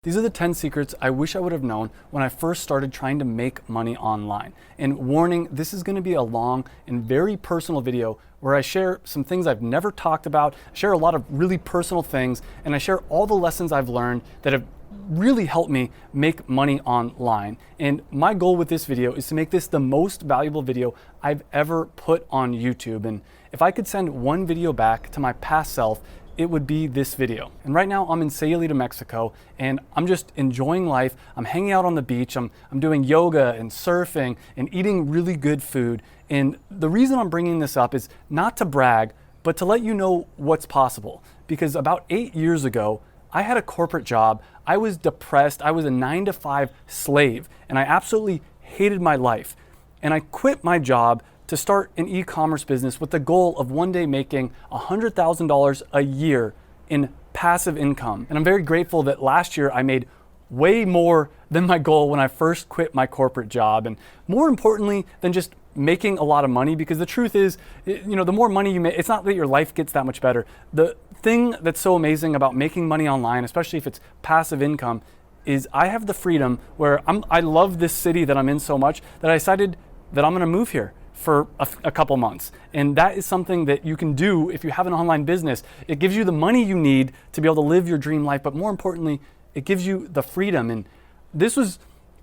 These are the 10 secrets I wish I would have known when I first started trying to make money online. And warning, this is going to be a long and very personal video where I share some things I've never talked about, share a lot of really personal things, and I share all the lessons I've learned that have really helped me make money online. And my goal with this video is to make this the most valuable video I've ever put on YouTube. And if I could send one video back to my past self, it would be this video. And right now I'm in Sayulita, Mexico, and I'm just enjoying life. I'm hanging out on the beach. I'm doing yoga and surfing and eating really good food. And the reason I'm bringing this up is not to brag, but to let you know what's possible. Because about 8 years ago, I had a corporate job. I was depressed. I was a 9-to-5 slave, and I absolutely hated my life. And I quit my job to start an e-commerce business with the goal of one day making $100,000 a year in passive income. And I'm very grateful that last year I made way more than my goal when I first quit my corporate job. And more importantly than just making a lot of money, because the truth is, the more money you make, it's not that your life gets that much better. The thing that's so amazing about making money online, especially if it's passive income, is I have the freedom where I love this city that I'm in so much that I decided that I'm gonna move here for a couple months. And that is something that you can do if you have an online business. It gives you the money you need to be able to live your dream life, but more importantly, it gives you the freedom. And this was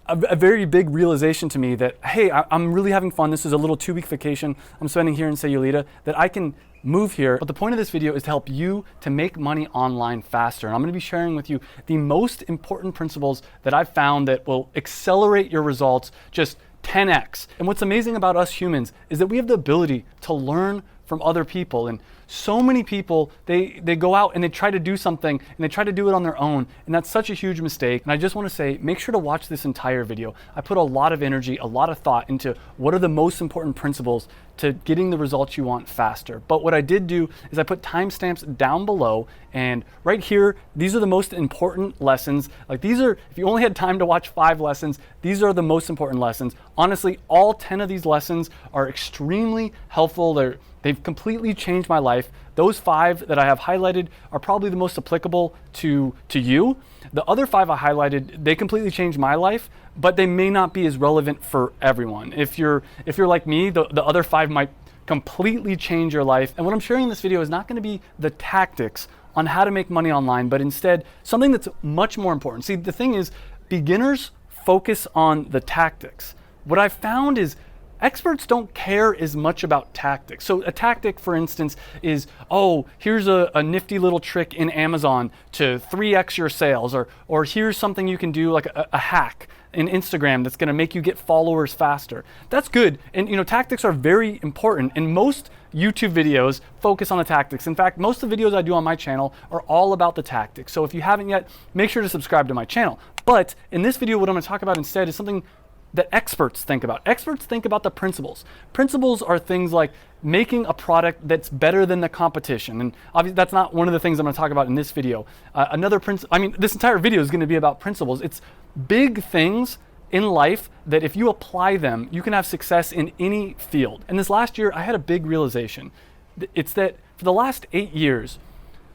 a very big realization to me that, hey, I'm really having fun. This is a little 2-week vacation I'm spending here in Sayulita, that I can move here. But the point of this video is to help you to make money online faster. And I'm gonna be sharing with you the most important principles that I've found that will accelerate your results just 10x. And what's amazing about us humans is that we have the ability to learn from other people. And so many people, they go out and they try to do something and they try to do it on their own. And that's such a huge mistake. And I just want to say, make sure to watch this entire video. I put a lot of energy, a lot of thought into what are the most important principles to getting the results you want faster. But what I did do is I put timestamps down below, and right here, these are the most important lessons. Like these are, if you only had time to watch 5 lessons, these are the most important lessons. Honestly, all 10 of these lessons are extremely helpful. They've completely changed my life. Those 5 that I have highlighted are probably the most applicable to you. The other 5 I highlighted, they completely changed my life, but they may not be as relevant for everyone. If you're like me, the other 5 might completely change your life. And what I'm sharing in this video is not going to be the tactics on how to make money online, but instead something that's much more important. See, the thing is, beginners focus on the tactics. What I've found is experts don't care as much about tactics. So a tactic, for instance, is, oh, here's a nifty little trick in Amazon to 3x your sales, or here's something you can do, like a hack in Instagram that's gonna make you get followers faster. That's good, and tactics are very important, and most YouTube videos focus on the tactics. In fact, most of the videos I do on my channel are all about the tactics. So if you haven't yet, make sure to subscribe to my channel. But in this video, what I'm gonna talk about instead is something that experts think about. Experts think about the principles. Principles are things like making a product that's better than the competition. And obviously that's not one of the things I'm gonna talk about in this video. This entire video is gonna be about principles. It's big things in life that if you apply them, you can have success in any field. And this last year, I had a big realization. It's that for the last 8 years,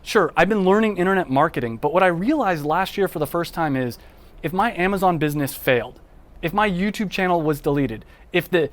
sure, I've been learning internet marketing, but what I realized last year for the first time is if my Amazon business failed, if my YouTube channel was deleted, if the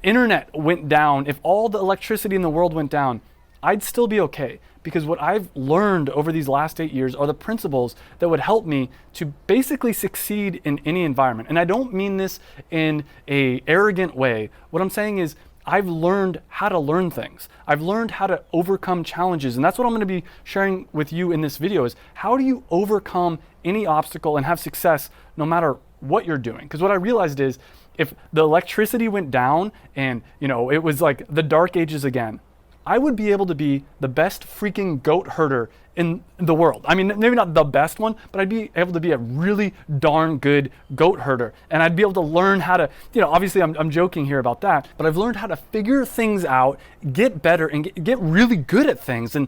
internet went down, if all the electricity in the world went down, I'd still be okay. Because what I've learned over these last 8 years are the principles that would help me to basically succeed in any environment. And I don't mean this in an arrogant way. What I'm saying is I've learned how to learn things. I've learned how to overcome challenges. And that's what I'm gonna be sharing with you in this video is how do you overcome any obstacle and have success no matter what you're doing? Because what I realized is if the electricity went down and it was like the dark ages again, I would be able to be the best freaking goat herder in the world. I mean, maybe not the best one, but I'd be able to be a really darn good goat herder. And I'd be able to learn how to, obviously I'm joking here about that, but I've learned how to figure things out, get better, and get really good at things. And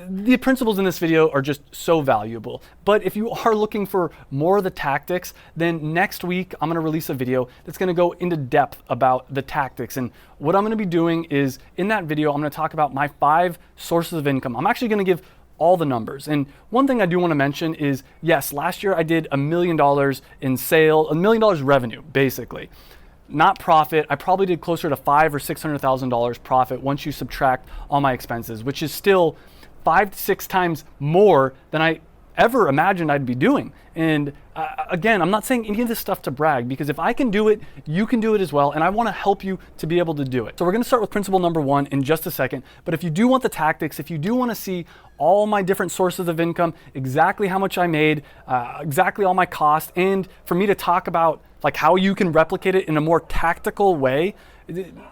the principles in this video are just so valuable. But if you are looking for more of the tactics, then next week I'm gonna release a video that's gonna go into depth about the tactics. And what I'm gonna be doing is, in that video, I'm gonna talk about my 5 sources of income. I'm actually gonna give all the numbers. And one thing I do want to mention is, yes, last year I did $1 million in sale, $1 million revenue, basically. Not profit. I probably did closer to $500,000 or $600,000 profit once you subtract all my expenses, which is still 5 to 6 times more than I ever imagined I'd be doing. And again, I'm not saying any of this stuff to brag, because if I can do it, you can do it as well. And I want to help you to be able to do it. So we're going to start with principle number 1 in just a second. But if you do want the tactics, if you do want to see all my different sources of income, exactly how much I made, exactly all my costs, and for me to talk about like how you can replicate it in a more tactical way,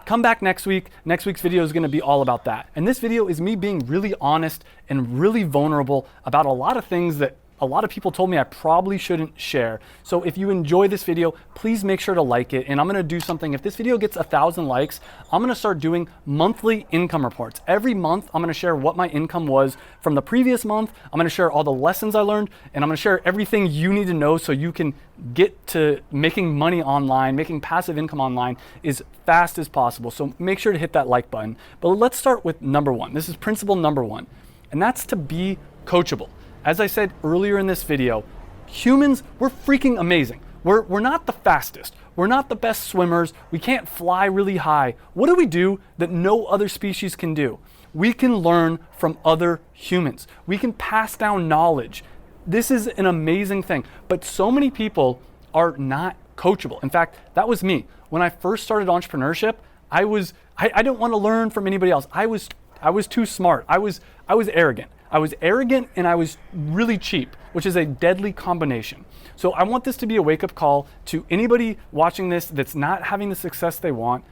come back next week. Next week's video is going to be all about that. And this video is me being really honest and really vulnerable about a lot of things that a lot of people told me I probably shouldn't share. So if you enjoy this video, please make sure to like it. And I'm gonna do something. If this video gets 1,000 likes, I'm gonna start doing monthly income reports. Every month, I'm gonna share what my income was from the previous month. I'm gonna share all the lessons I learned, and I'm gonna share everything you need to know so you can get to making money online, making passive income online as fast as possible. So make sure to hit that like button. But let's start with number 1. This is principle number 1, and that's to be coachable. As I said earlier in this video, humans, we're freaking amazing. We're not the fastest. We're not the best swimmers. We can't fly really high. What do we do that no other species can do? We can learn from other humans. We can pass down knowledge. This is an amazing thing. But so many people are not coachable. In fact, that was me. When I first started entrepreneurship, I didn't want to learn from anybody else. I was too smart. I was arrogant. I was arrogant and I was really cheap, which is a deadly combination. So I want this to be a wake-up call to anybody watching this that's not having the success they want.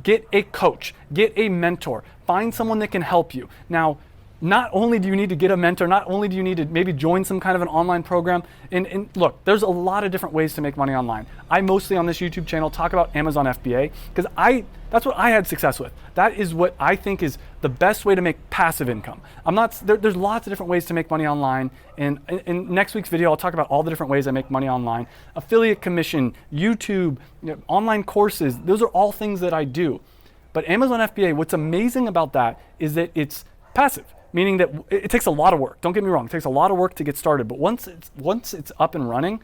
Get a coach, get a mentor, find someone that can help you. Now, not only do you need to get a mentor, not only do you need to maybe join some kind of an online program, and look, there's a lot of different ways to make money online. I mostly on this YouTube channel talk about Amazon FBA because that's what I had success with. That is what I think is the best way to make passive income. There's lots of different ways to make money online, and in next week's video, I'll talk about all the different ways I make money online. Affiliate commission, YouTube, online courses, those are all things that I do. But Amazon FBA, what's amazing about that is that it's passive. Meaning that it takes a lot of work. Don't get me wrong, it takes a lot of work to get started. But once it's up and running,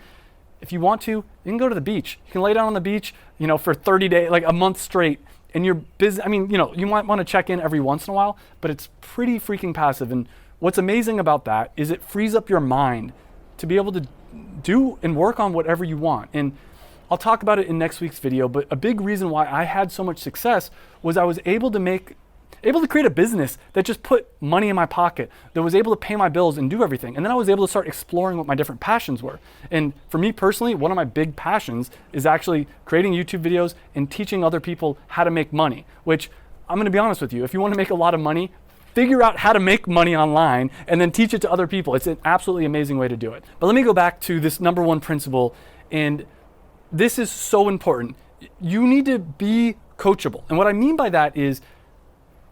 if you want to, you can go to the beach. You can lay down on the beach, for 30 days, like a month straight, and you're busy. I mean, you might want to check in every once in a while, but it's pretty freaking passive. And what's amazing about that is it frees up your mind to be able to do and work on whatever you want. And I'll talk about it in next week's video, but a big reason why I had so much success was I was able to create a business that just put money in my pocket, that was able to pay my bills and do everything. And then I was able to start exploring what my different passions were. And for me personally, one of my big passions is actually creating YouTube videos and teaching other people how to make money, which I'm gonna be honest with you, if you wanna make a lot of money, figure out how to make money online and then teach it to other people. It's an absolutely amazing way to do it. But let me go back to this number 1 principle, and this is so important. You need to be coachable. And what I mean by that is,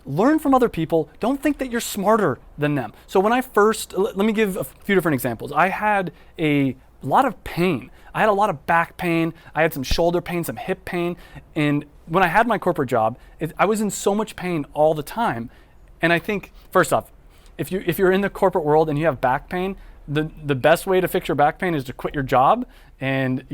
learn from other people. Don't think that you're smarter than them. So when I first, let me give a few different examples. I had a lot of pain. I had a lot of back pain. I had some shoulder pain, some hip pain. And when I had my corporate job, I was in so much pain all the time. And I think, first off, if you're in the corporate world and you have back pain, the best way to fix your back pain is to quit your job. And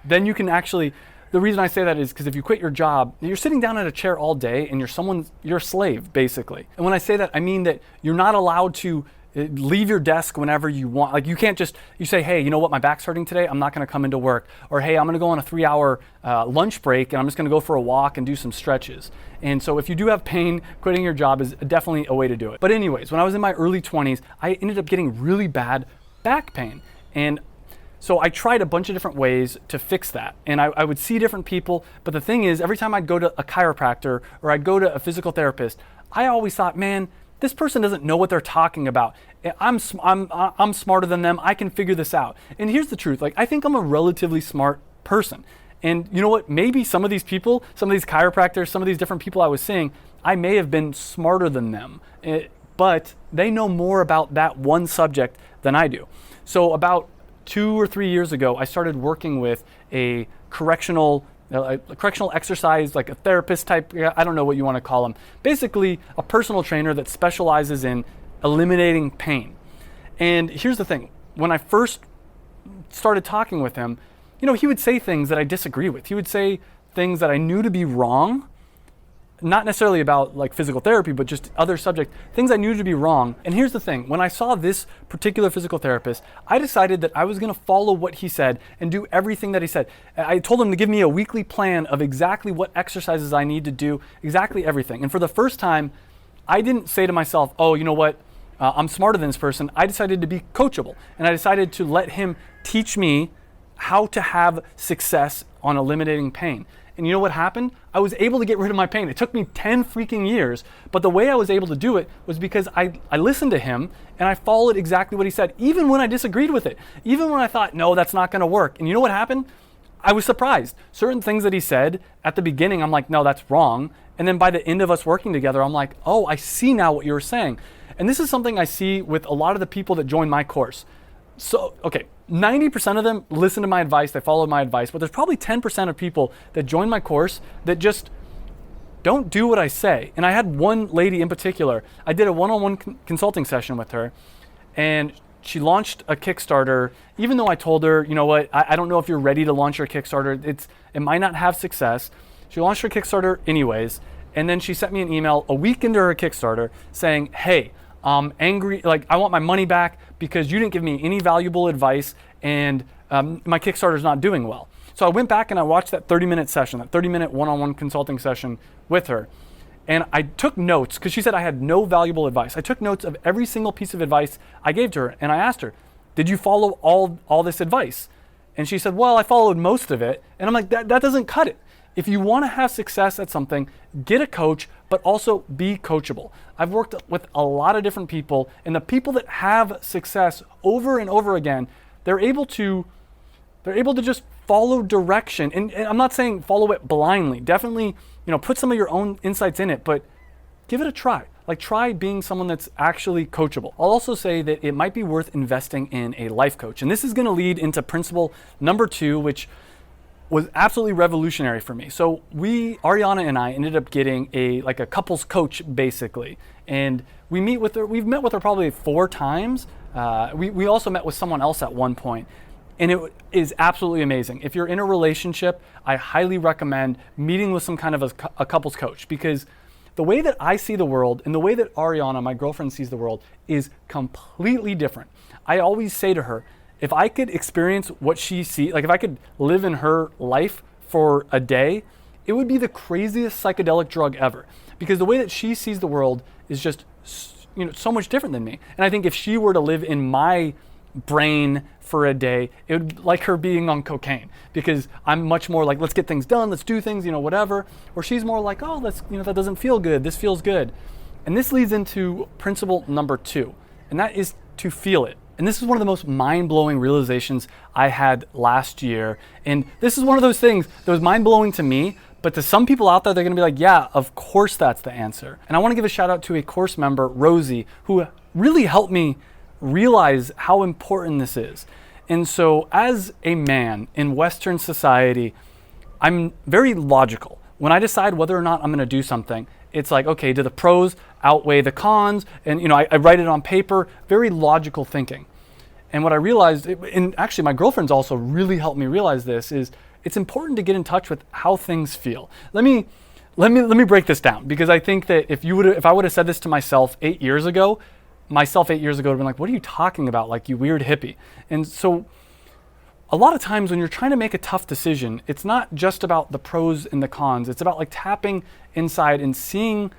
then you can actually, the reason I say that is because if you quit your job, you're sitting down at a chair all day and you're a slave, basically. And when I say that, I mean that you're not allowed to leave your desk whenever you want. Like you can't just, you say, hey, you know what, my back's hurting today, I'm not gonna come into work. Or hey, I'm gonna go on a 3-hour lunch break and I'm just gonna go for a walk and do some stretches. And so if you do have pain, quitting your job is definitely a way to do it. But anyways, when I was in my early 20s, I ended up getting really bad back pain. And so I tried a bunch of different ways to fix that. And I would see different people, but the thing is, every time I'd go to a chiropractor or I'd go to a physical therapist, I always thought, man, this person doesn't know what they're talking about. I'm smarter than them, I can figure this out. And here's the truth, I think I'm a relatively smart person. And you know what, maybe some of these people, some of these chiropractors, some of these different people I was seeing, I may have been smarter than them, but they know more about that one subject than I do. So about 2 or 3 years ago, I started working with a correctional exercise, like a therapist type, I don't know what you want to call them. Basically, a personal trainer that specializes in eliminating pain. And here's the thing, when I first started talking with him, he would say things that I disagree with. He would say things that I knew to be wrong, not necessarily about like physical therapy, but just other subjects, things I knew to be wrong. And here's the thing, when I saw this particular physical therapist, I decided that I was gonna follow what he said and do everything that he said. I told him to give me a weekly plan of exactly what exercises I need to do, exactly everything. And for the first time, I didn't say to myself, oh, you know what, I'm smarter than this person. I decided to be coachable, and I decided to let him teach me how to have success on eliminating pain. And you know what happened? I was able to get rid of my pain. It took me 10 freaking years, but the way I was able to do it was because I listened to him and I followed exactly what he said, even when I disagreed with it, even when I thought, no, that's not gonna work. And you know what happened? I was surprised. Certain things that he said at the beginning, I'm like, no, that's wrong. And then by the end of us working together, I'm like, oh, I see now what you were saying. And this is something I see with a lot of the people that join my course. So, okay, 90% of them listen to my advice, they follow my advice, but there's probably 10% of people that join my course that just don't do what I say. And I had one lady in particular, I did a one-on-one consulting session with her, and she launched a Kickstarter, even though I told her, you know what, I don't know if you're ready to launch your Kickstarter, it might not have success. She launched her Kickstarter anyways, and then she sent me an email a week into her Kickstarter saying, hey, I'm angry, like I want my money back because you didn't give me any valuable advice, and my Kickstarter's not doing well. So I went back and I watched that 30-minute session, that 30-minute one-on-one consulting session with her. And I took notes because she said I had no valuable advice. I took notes of every single piece of advice I gave to her, and I asked her, did you follow all this advice? And she said, well, I followed most of it. And I'm like, that doesn't cut it. If you want to have success at something, get a coach, but also be coachable. I've worked with a lot of different people, and the people that have success over and over again, they're able to just follow direction. And I'm not saying follow it blindly. Definitely, put some of your own insights in it, but give it a try. Like, try being someone that's actually coachable. I'll also say that it might be worth investing in a life coach. And this is going to lead into principle number 2, which was absolutely revolutionary for me. So Ariana and I ended up getting a couples coach basically. And we've met with her probably 4 times. We also met with someone else at one point. And it is absolutely amazing. If you're in a relationship, I highly recommend meeting with some kind of a couples coach, because the way that I see the world and the way that Ariana, my girlfriend, sees the world is completely different. I always say to her, if I could experience what she sees, like if I could live in her life for a day, it would be the craziest psychedelic drug ever. Because the way that she sees the world is just, so much different than me. And I think if she were to live in my brain for a day, it would be like her being on cocaine, because I'm much more like, let's get things done, let's do things, whatever. Or she's more like, oh, that doesn't feel good, this feels good. And this leads into principle number 2, and that is to feel it. And this is one of the most mind-blowing realizations I had last year. And this is one of those things that was mind-blowing to me, but to some people out there, they're gonna be like, yeah, of course that's the answer. And I wanna give a shout out to a course member, Rosie, who really helped me realize how important this is. And so as a man in Western society, I'm very logical. When I decide whether or not I'm gonna do something, it's like, okay, do the pros outweigh the cons? And I write it on paper, very logical thinking. And what I realized, and actually my girlfriend's also really helped me realize this, is it's important to get in touch with how things feel. Let me break this down, because I think that if I would have said this to myself 8 years ago, would have been like, what are you talking about? Like, you weird hippie. And so a lot of times when you're trying to make a tough decision, it's not just about the pros and the cons. It's about like tapping inside and seeing,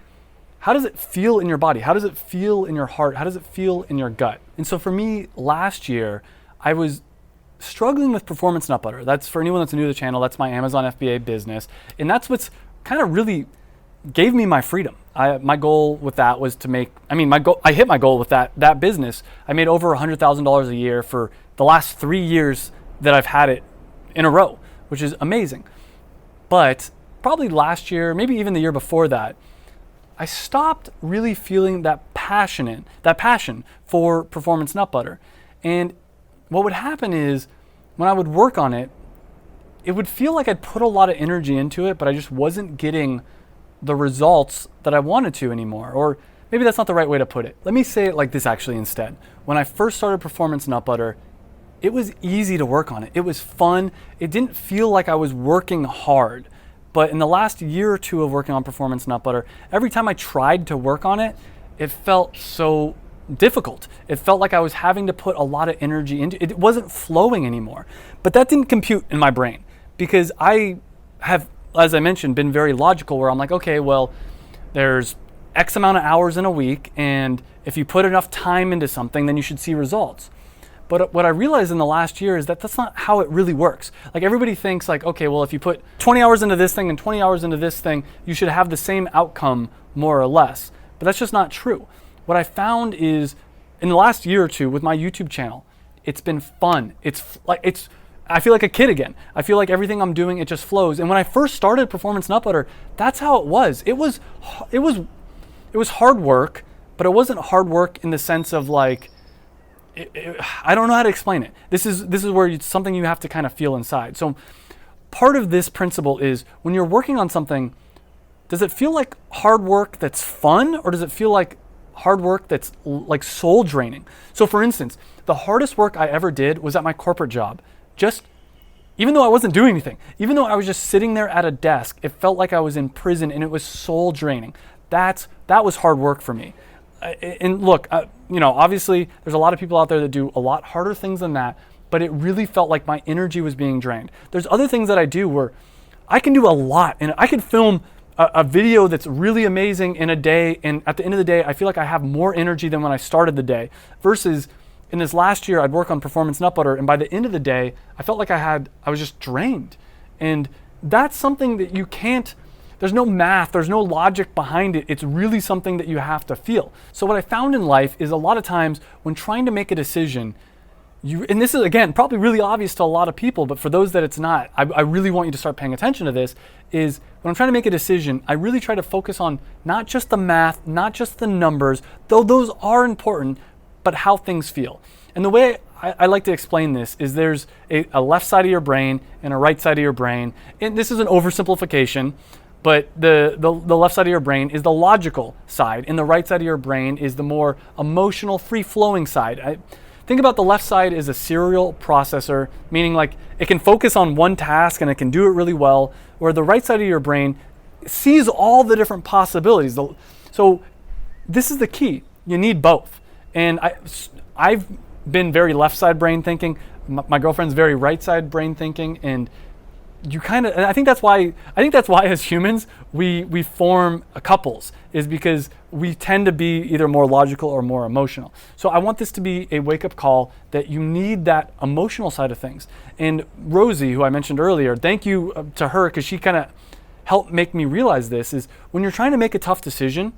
how does it feel in your body? How does it feel in your heart? How does it feel in your gut? And so for me, last year, I was struggling with performance nut butter. That's, for anyone that's new to the channel, that's my Amazon FBA business. And that's what's kind of really gave me my freedom. My goal with that was to make, I hit my goal with that business. I made over $100,000 a year for the last 3 years that I've had it in a row, which is amazing. But probably last year, maybe even the year before that, I stopped really feeling that passion for performance nut butter. And what would happen is, when I would work on it, it would feel like I'd put a lot of energy into it, but I just wasn't getting the results that I wanted to anymore. Or maybe that's not the right way to put it. Let me say it like this actually instead. When I first started Performance Nut Butter, it was easy to work on it. It was fun. It didn't feel like I was working hard. But in the last year or two of working on Performance Nut Butter, every time I tried to work on it, it felt so difficult. It felt like I was having to put a lot of energy into it. It wasn't flowing anymore. But that didn't compute in my brain because I have, as I mentioned, been very logical where I'm like, okay, well, there's X amount of hours in a week, and if you put enough time into something, then you should see results. But what I realized in the last year is that that's not how it really works. Like everybody thinks like, okay, well, if you put 20 hours into this thing and 20 hours into this thing, you should have the same outcome more or less. But that's just not true. What I found is in the last year or two with my YouTube channel, it's been fun. I feel like a kid again. I feel like everything I'm doing, it just flows. And when I first started Performance Nut Butter, that's how it was. It was hard work, but it wasn't hard work in the sense of like, I don't know how to explain it. This is where it's something you have to kind of feel inside. So part of this principle is when you're working on something, does it feel like hard work that's fun, or does it feel like hard work that's like soul draining? So for instance, the hardest work I ever did was at my corporate job. Even though I wasn't doing anything, even though I was just sitting there at a desk, it felt like I was in prison and it was soul draining. That was hard work for me. And look, obviously there's a lot of people out there that do a lot harder things than that, but it really felt like my energy was being drained. There's other things that I do where I can do a lot, and I can film a video that's really amazing in a day, and at the end of the day, I feel like I have more energy than when I started the day, versus in this last year, I'd work on Performance Nut Butter, and by the end of the day, I felt like I was just drained. And that's something that you can't, there's no math, there's no logic behind it. It's really something that you have to feel. So what I found in life is a lot of times when trying to make a decision, and this is again, probably really obvious to a lot of people, but for those that it's not, I really want you to start paying attention to this, is when I'm trying to make a decision, I really try to focus on not just the math, not just the numbers, though those are important, but how things feel. And the way I like to explain this is there's a left side of your brain and a right side of your brain. And this is an oversimplification, but the left side of your brain is the logical side, and the right side of your brain is the more emotional, free-flowing side. Think about the left side as a serial processor, meaning like it can focus on one task and it can do it really well, where the right side of your brain sees all the different possibilities. So this is the key. You need both. And I've been very left side brain thinking. My girlfriend's very right side brain thinking, and I think that's why as humans we form couples, is because we tend to be either more logical or more emotional. So I want this to be a wake-up call that you need that emotional side of things. And Rosie, who I mentioned earlier, thank you to her, because she kind of helped make me realize this, is when you're trying to make a tough decision,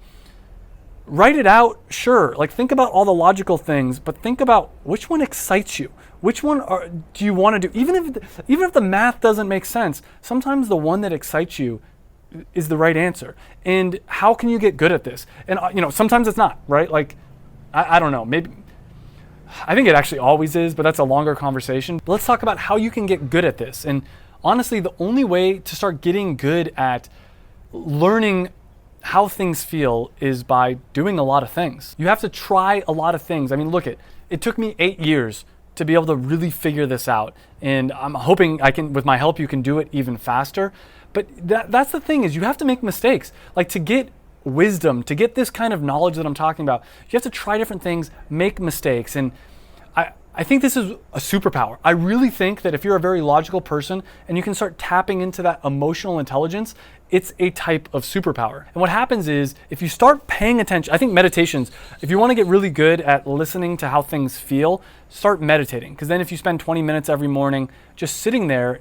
write it out, sure. Like think about all the logical things, but think about which one excites you. Which one do you want to do? Even if the math doesn't make sense, sometimes the one that excites you is the right answer. And how can you get good at this? And sometimes it's not, right? Like I don't know, maybe I think it actually always is, but that's a longer conversation. But let's talk about how you can get good at this. And honestly, the only way to start getting good at learning how things feel is by doing a lot of things. You have to try a lot of things. I mean, look, it took me 8 years to be able to really figure this out. And I'm hoping with my help, you can do it even faster. But that's the thing, is you have to make mistakes. Like to get wisdom, to get this kind of knowledge that I'm talking about, you have to try different things, make mistakes. And I think this is a superpower. I really think that if you're a very logical person and you can start tapping into that emotional intelligence, it's a type of superpower. And what happens is if you start paying attention, I think meditations, if you want to get really good at listening to how things feel, start meditating. Because then if you spend 20 minutes every morning just sitting there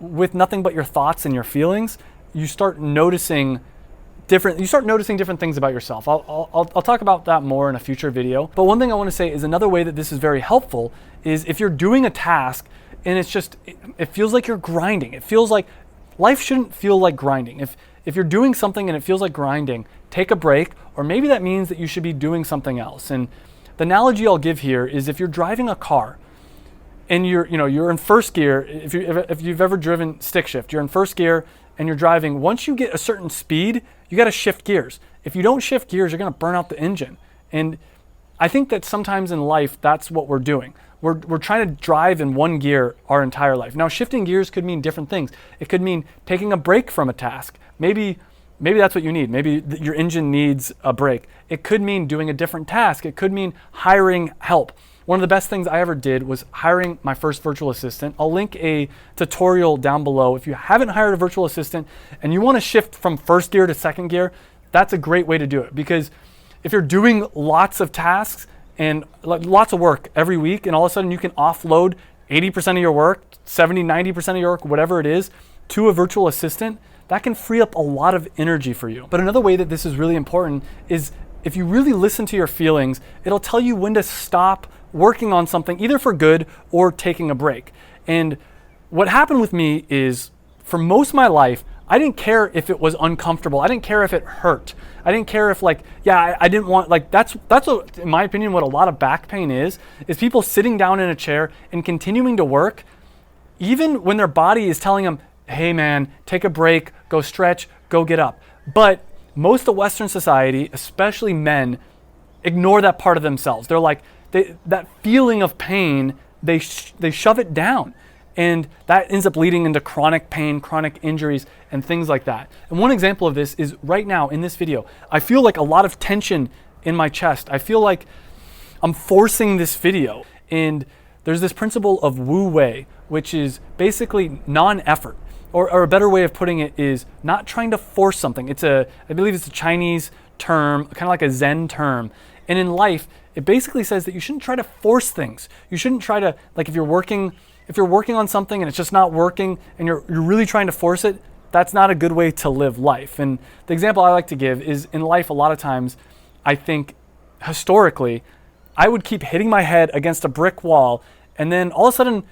with nothing but your thoughts and your feelings, you start noticing different things about yourself. I'll talk about that more in a future video. But one thing I want to say is another way that this is very helpful is if you're doing a task and it feels like you're grinding. It feels like life shouldn't feel like grinding. If you're doing something and it feels like grinding, take a break, or maybe that means that you should be doing something else. And the analogy I'll give here is if you're driving a car and you're in first gear, if you've ever driven stick shift, you're in first gear and you're driving, once you get a certain speed, you got to shift gears. If you don't shift gears, you're going to burn out the engine. And I think that sometimes in life, that's what we're doing. We're trying to drive in one gear our entire life. Now, shifting gears could mean different things. It could mean taking a break from a task. Maybe that's what you need. Maybe your engine needs a break. It could mean doing a different task. It could mean hiring help. One of the best things I ever did was hiring my first virtual assistant. I'll link a tutorial down below. If you haven't hired a virtual assistant and you want to shift from first gear to second gear, that's a great way to do it. Because if you're doing lots of tasks and lots of work every week, and all of a sudden you can offload 80% of your work, 70, 90% of your work, whatever it is, to a virtual assistant, that can free up a lot of energy for you. But another way that this is really important is if you really listen to your feelings, it'll tell you when to stop working on something, either for good or taking a break. And what happened with me is, for most of my life, I didn't care if it was uncomfortable. I didn't care if it hurt. I didn't care if I didn't want, that's what, in my opinion, what a lot of back pain is people sitting down in a chair and continuing to work, even when their body is telling them, hey man, take a break, go stretch, go get up. But most of Western society, especially men, ignore that part of themselves. They're like, that feeling of pain, they shove it down. And that ends up leading into chronic pain, chronic injuries, and things like that. And one example of this is right now in this video. I feel like a lot of tension in my chest. I feel like I'm forcing this video. And there's this principle of Wu Wei, which is basically non-effort. Or a better way of putting it is not trying to force something. I believe it's a Chinese term, kind of like a Zen term. And in life, it basically says that you shouldn't try to force things. You shouldn't try to, like if you're working on something and it's just not working and you're really trying to force it, that's not a good way to live life. And the example I like to give is in life, a lot of times, I think historically, I would keep hitting my head against a brick wall, and then all of a sudden,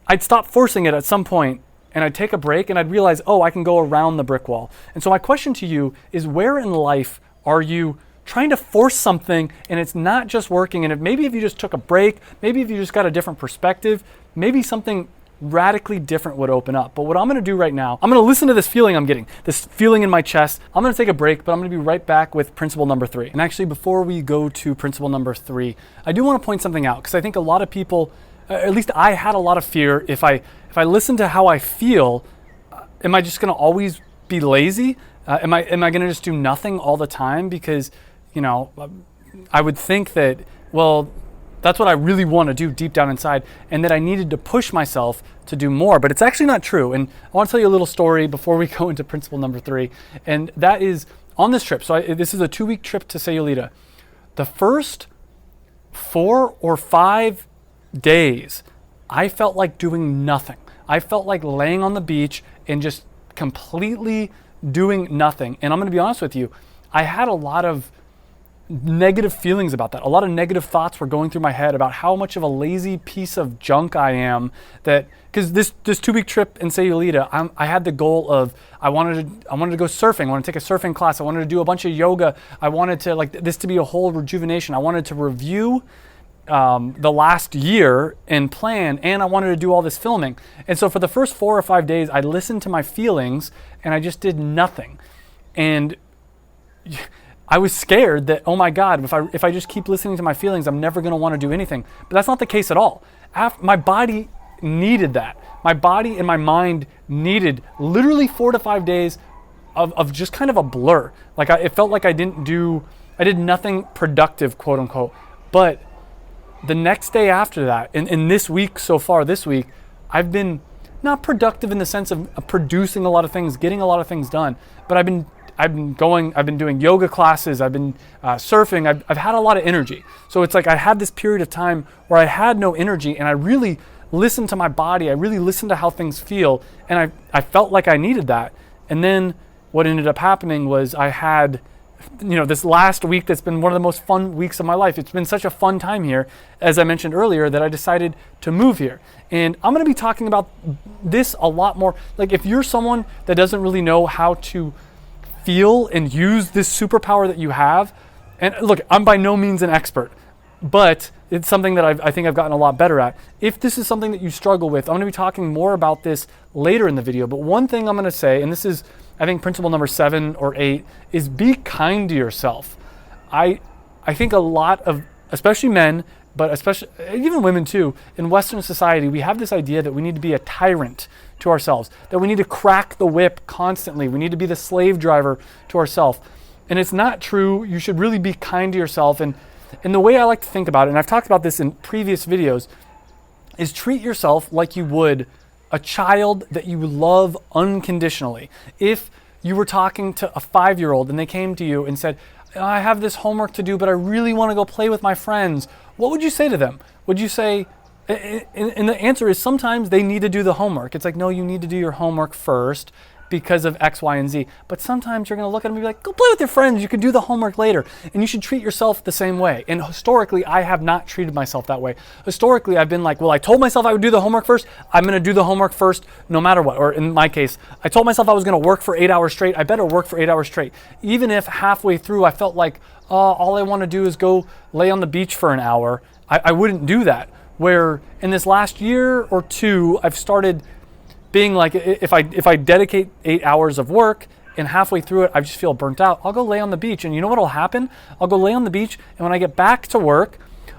I'd stop forcing it at some point, and I'd take a break and I'd realize, oh, I can go around the brick wall. And so my question to you is, where in life are you trying to force something and it's not just working? And maybe if you just took a break, maybe if you just got a different perspective, maybe something radically different would open up. But what I'm going to do right now, I'm going to listen to this feeling I'm getting, this feeling in my chest. I'm going to take a break, but I'm going to be right back with principle number 3. And actually, before we go to principle number 3, I do want to point something out, because I think a lot of people, at least I had a lot of fear, if I listen to how I feel, am I just going to always be lazy? Am I going to just do nothing all the time? Because, I would think that, well, that's what I really want to do deep down inside, and that I needed to push myself to do more. But it's actually not true. And I want to tell you a little story before we go into principle number 3. And that is on this trip. So this is a 2-week trip to Sayulita. The first 4 or 5 days, I felt like doing nothing. I felt like laying on the beach and just completely doing nothing. And I'm going to be honest with you, I had a lot of negative feelings about that. A lot of negative thoughts were going through my head about how much of a lazy piece of junk I am. That because this 2-week trip in Sayulita, I had the goal of I wanted to go surfing. I wanted to take a surfing class. I wanted to do a bunch of yoga. I wanted to this to be a whole rejuvenation. I wanted to review the last year and plan, and I wanted to do all this filming. And so for the first 4 or 5 days, I listened to my feelings and I just did nothing. And I was scared that, oh my God, if I just keep listening to my feelings, I'm never going to want to do anything. But that's not the case at all. My body needed that. My body and my mind needed literally 4 to 5 days of just kind of a blur. It felt like I did nothing productive, quote unquote. But the next day after that, in this week so far, this week, I've been not productive in the sense of producing a lot of things, getting a lot of things done, but I've been doing yoga classes, I've been surfing, I've had a lot of energy. So it's like I had this period of time where I had no energy, and I really listened to my body, I really listened to how things feel, and I felt like I needed that. And then what ended up happening was I had this last week that's been one of the most fun weeks of my life. It's been such a fun time here, as I mentioned earlier, that I decided to move here. And I'm going to be talking about this a lot more. If you're someone that doesn't really know how to feel and use this superpower that you have, and look, I'm by no means an expert, but it's something that I think I've gotten a lot better at. If this is something that you struggle with, I'm going to be talking more about this later in the video. But one thing I'm going to say, and this is, I think, principle number 7 or 8, is be kind to yourself. I think a lot of, especially men, but especially even women too, in Western society, we have this idea that we need to be a tyrant to ourselves, that we need to crack the whip constantly. We need to be the slave driver to ourselves. And it's not true. You should really be kind to yourself. And the way I like to think about it, and I've talked about this in previous videos, is treat yourself like you would a child that you love unconditionally. If you were talking to a 5-year-old and they came to you and said, I have this homework to do, but I really want to go play with my friends, what would you say to them? Would you say, and the answer is sometimes they need to do the homework. It's like, no, you need to do your homework first because of X, Y, and Z. But sometimes you're going to look at them and be like, go play with your friends. You can do the homework later. And you should treat yourself the same way. And historically, I have not treated myself that way. Historically, I've been like, well, I told myself I would do the homework first. I'm going to do the homework first no matter what. Or in my case, I told myself I was going to work for 8 hours straight. I better work for 8 hours straight. Even if halfway through I felt like, oh, all I want to do is go lay on the beach for an hour, I wouldn't do that. Where in this last year or two, I've started being like, if I dedicate 8 hours of work and halfway through it, I just feel burnt out, I'll go lay on the beach. And you know what will happen? I'll go lay on the beach, and when I get back to work,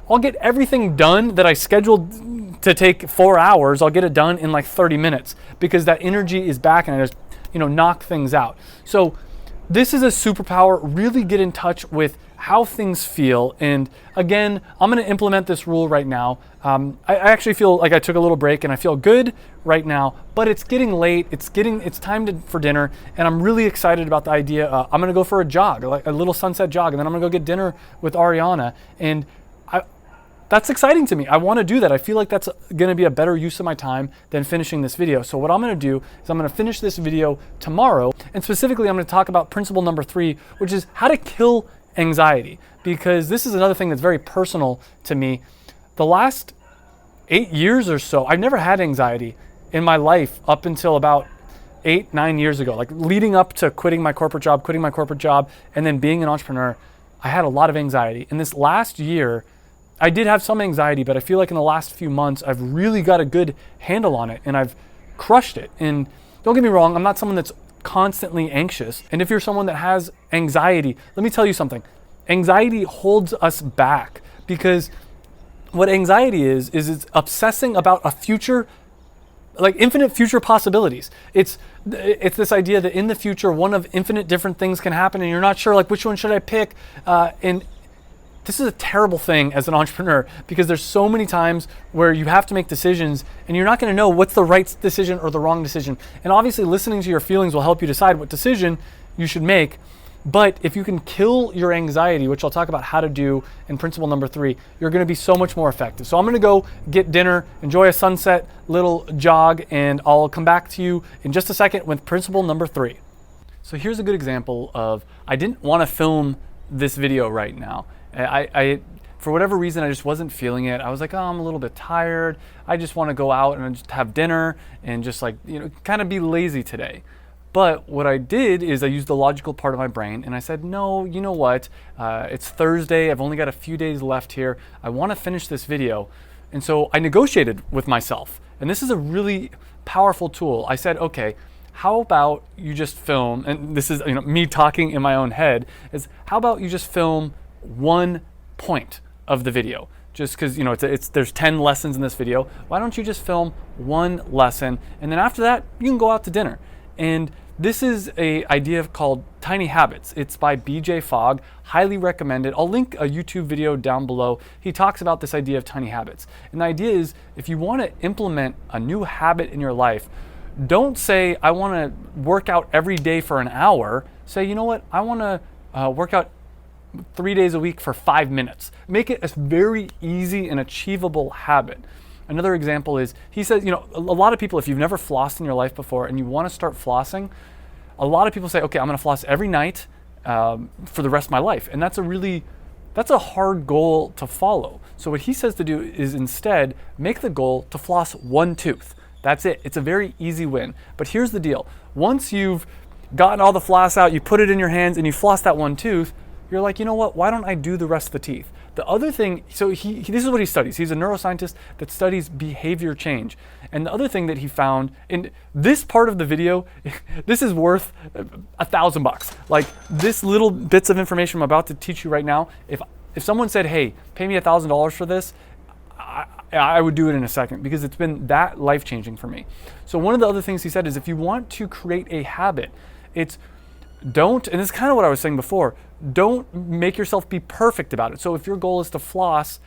I'll get everything done that I scheduled to take 4 hours. I'll get it done in like 30 minutes because that energy is back and I just, knock things out. So this is a superpower. Really get in touch with how things feel. And again, I'm going to implement this rule right now. I actually feel like I took a little break and I feel good right now, but it's getting late. It's time for dinner, and I'm really excited about the idea. I'm going to go for a jog, like a little sunset jog, and then I'm going to go get dinner with Ariana. And that's exciting to me. I want to do that. I feel like that's going to be a better use of my time than finishing this video. So what I'm going to do is I'm going to finish this video tomorrow, and specifically I'm going to talk about principle number 3, which is how to kill anxiety, because this is another thing that's very personal to me. The last 8 years or so, I've never had anxiety in my life up until about 8-9 years ago, like leading up to quitting my corporate job, and then being an entrepreneur. I had a lot of anxiety. In this last year, I did have some anxiety, but I feel like in the last few months, I've really got a good handle on it and I've crushed it. And don't get me wrong, I'm not someone that's constantly anxious. And if you're someone that has anxiety, let me tell you something. Anxiety holds us back, because what anxiety is it's obsessing about a future, like infinite future possibilities. It's this idea that in the future, one of infinite different things can happen and you're not sure, like, which one should I pick? And this is a terrible thing as an entrepreneur, because there's so many times where you have to make decisions and you're not going to know what's the right decision or the wrong decision. And obviously listening to your feelings will help you decide what decision you should make. But if you can kill your anxiety, which I'll talk about how to do in principle number 3, you're going to be so much more effective. So I'm going to go get dinner, enjoy a sunset little jog, and I'll come back to you in just a second with principle number 3. So here's a good example of, I didn't want to film this video right now. I for whatever reason, I just wasn't feeling it. I was like, oh, I'm a little bit tired. I just want to go out and just have dinner and just like, kind of be lazy today. But what I did is I used the logical part of my brain and I said, no, you know what? It's Thursday. I've only got a few days left here. I want to finish this video. And so I negotiated with myself. And this is a really powerful tool. I said, okay, how about you just film, and this is me talking in my own head, is how about you just film one point of the video? Just because there's 10 lessons in this video. Why don't you just film one lesson, and then after that you can go out to dinner? And this is a idea called Tiny Habits. It's by BJ Fogg. Highly recommended. I'll link a YouTube video down below. He talks about this idea of tiny habits. And the idea is, if you want to implement a new habit in your life, don't say, I want to work out every day for an hour. Say, you know what? I want to work out 3 days a week for 5 minutes. Make it a very easy and achievable habit. Another example is, he says, a lot of people, if you've never flossed in your life before and you want to start flossing, a lot of people say, okay, I'm going to floss every night for the rest of my life. And that's a hard goal to follow. So what he says to do is instead make the goal to floss one tooth. That's it. It's a very easy win. But here's the deal. Once you've gotten all the floss out, you put it in your hands and you floss that one tooth, you're like, you know what? Why don't I do the rest of the teeth? The other thing, so this is what he studies. He's a neuroscientist that studies behavior change. And the other thing that he found, in this part of the video, this is worth $1,000. Like, this little bits of information I'm about to teach you right now, if someone said, hey, pay me $1,000 for this, I would do it in a second, because it's been that life-changing for me. So one of the other things he said is, if you want to create a habit, and it's kind of what I was saying before, don't make yourself be perfect about it. So if your goal is to floss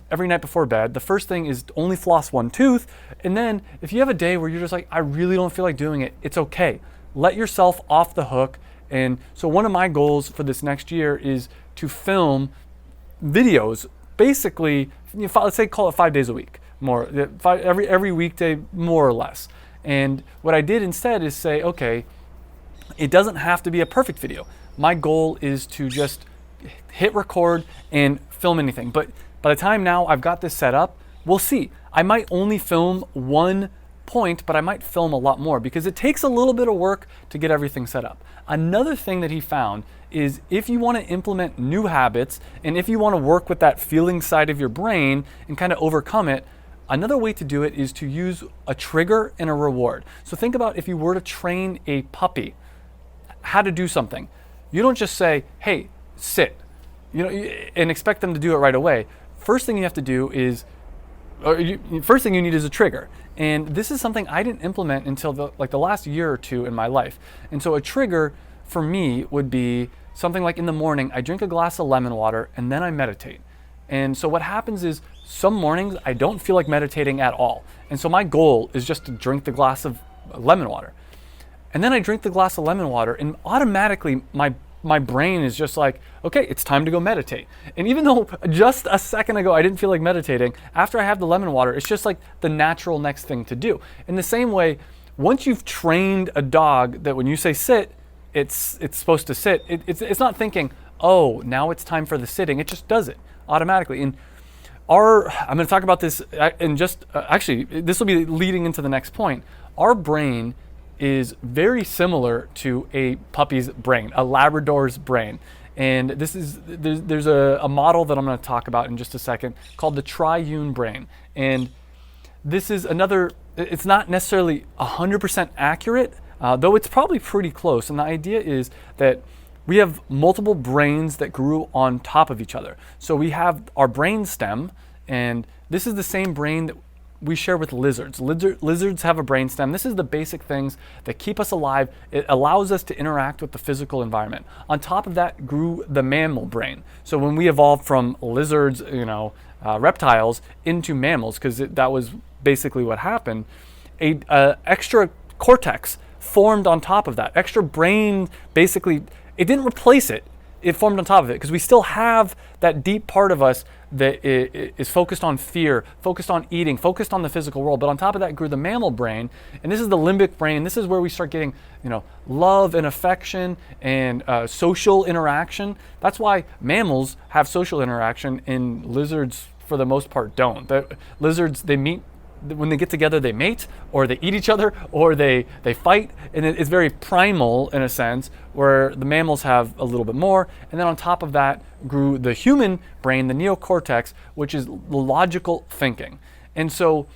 every night before bed, the first thing is to only floss one tooth. And then if you have a day where you're just like, I really don't feel like doing it, it's okay. Let yourself off the hook. And so one of my goals for this next year is to film videos, basically, let's say call it 5 days a week, every weekday, more or less. And what I did instead is say, okay, it doesn't have to be a perfect video. My goal is to just hit record and film anything. But by the time now I've got this set up, we'll see. I might only film one point, but I might film a lot more, because it takes a little bit of work to get everything set up. Another thing that he found is, if you want to implement new habits, and if you want to work with that feeling side of your brain and kind of overcome it, another way to do it is to use a trigger and a reward. So think about if you were to train a puppy how to do something. You don't just say, hey, sit, and expect them to do it right away. First thing you have to do is, first thing you need is a trigger. And this is something I didn't implement until the last year or two in my life. And so a trigger for me would be something like, in the morning, I drink a glass of lemon water and then I meditate. And so what happens is, some mornings I don't feel like meditating at all. And so my goal is just to drink the glass of lemon water. And then I drink the glass of lemon water, and automatically my brain is just like, okay, it's time to go meditate. And even though just a second ago I didn't feel like meditating, after I have the lemon water, it's just like the natural next thing to do. In the same way, once you've trained a dog that when you say sit, it's supposed to sit, it's not thinking, oh, now it's time for the sitting. It just does it automatically. And I'm going to talk about this in actually, this will be leading into the next point. Our brain is very similar to a puppy's brain, a Labrador's brain. And there's a model that I'm going to talk about in just a second called the triune brain. And this is it's not necessarily 100% accurate, though it's probably pretty close. And the idea is that we have multiple brains that grew on top of each other. So we have our brain stem, and this is the same brain that we share with lizards. Lizards have a brainstem. This is the basic things that keep us alive. It allows us to interact with the physical environment. On top of that grew the mammal brain. So when we evolved from lizards, reptiles, into mammals, because that was basically what happened, a extra cortex formed on top of that. Extra brain, basically, it didn't replace it. It formed on top of it, because we still have that deep part of us that is focused on fear, focused on eating, focused on the physical world. But on top of that grew the mammal brain, and this is the limbic brain. This is where we start getting, love and affection and social interaction. That's why mammals have social interaction, and lizards, for the most part, don't. Lizards, they meet. When they get together, they mate, or they eat each other, or they fight, and it's very primal in a sense, where the mammals have a little bit more. And then on top of that grew the human brain, the neocortex, which is logical thinking. And so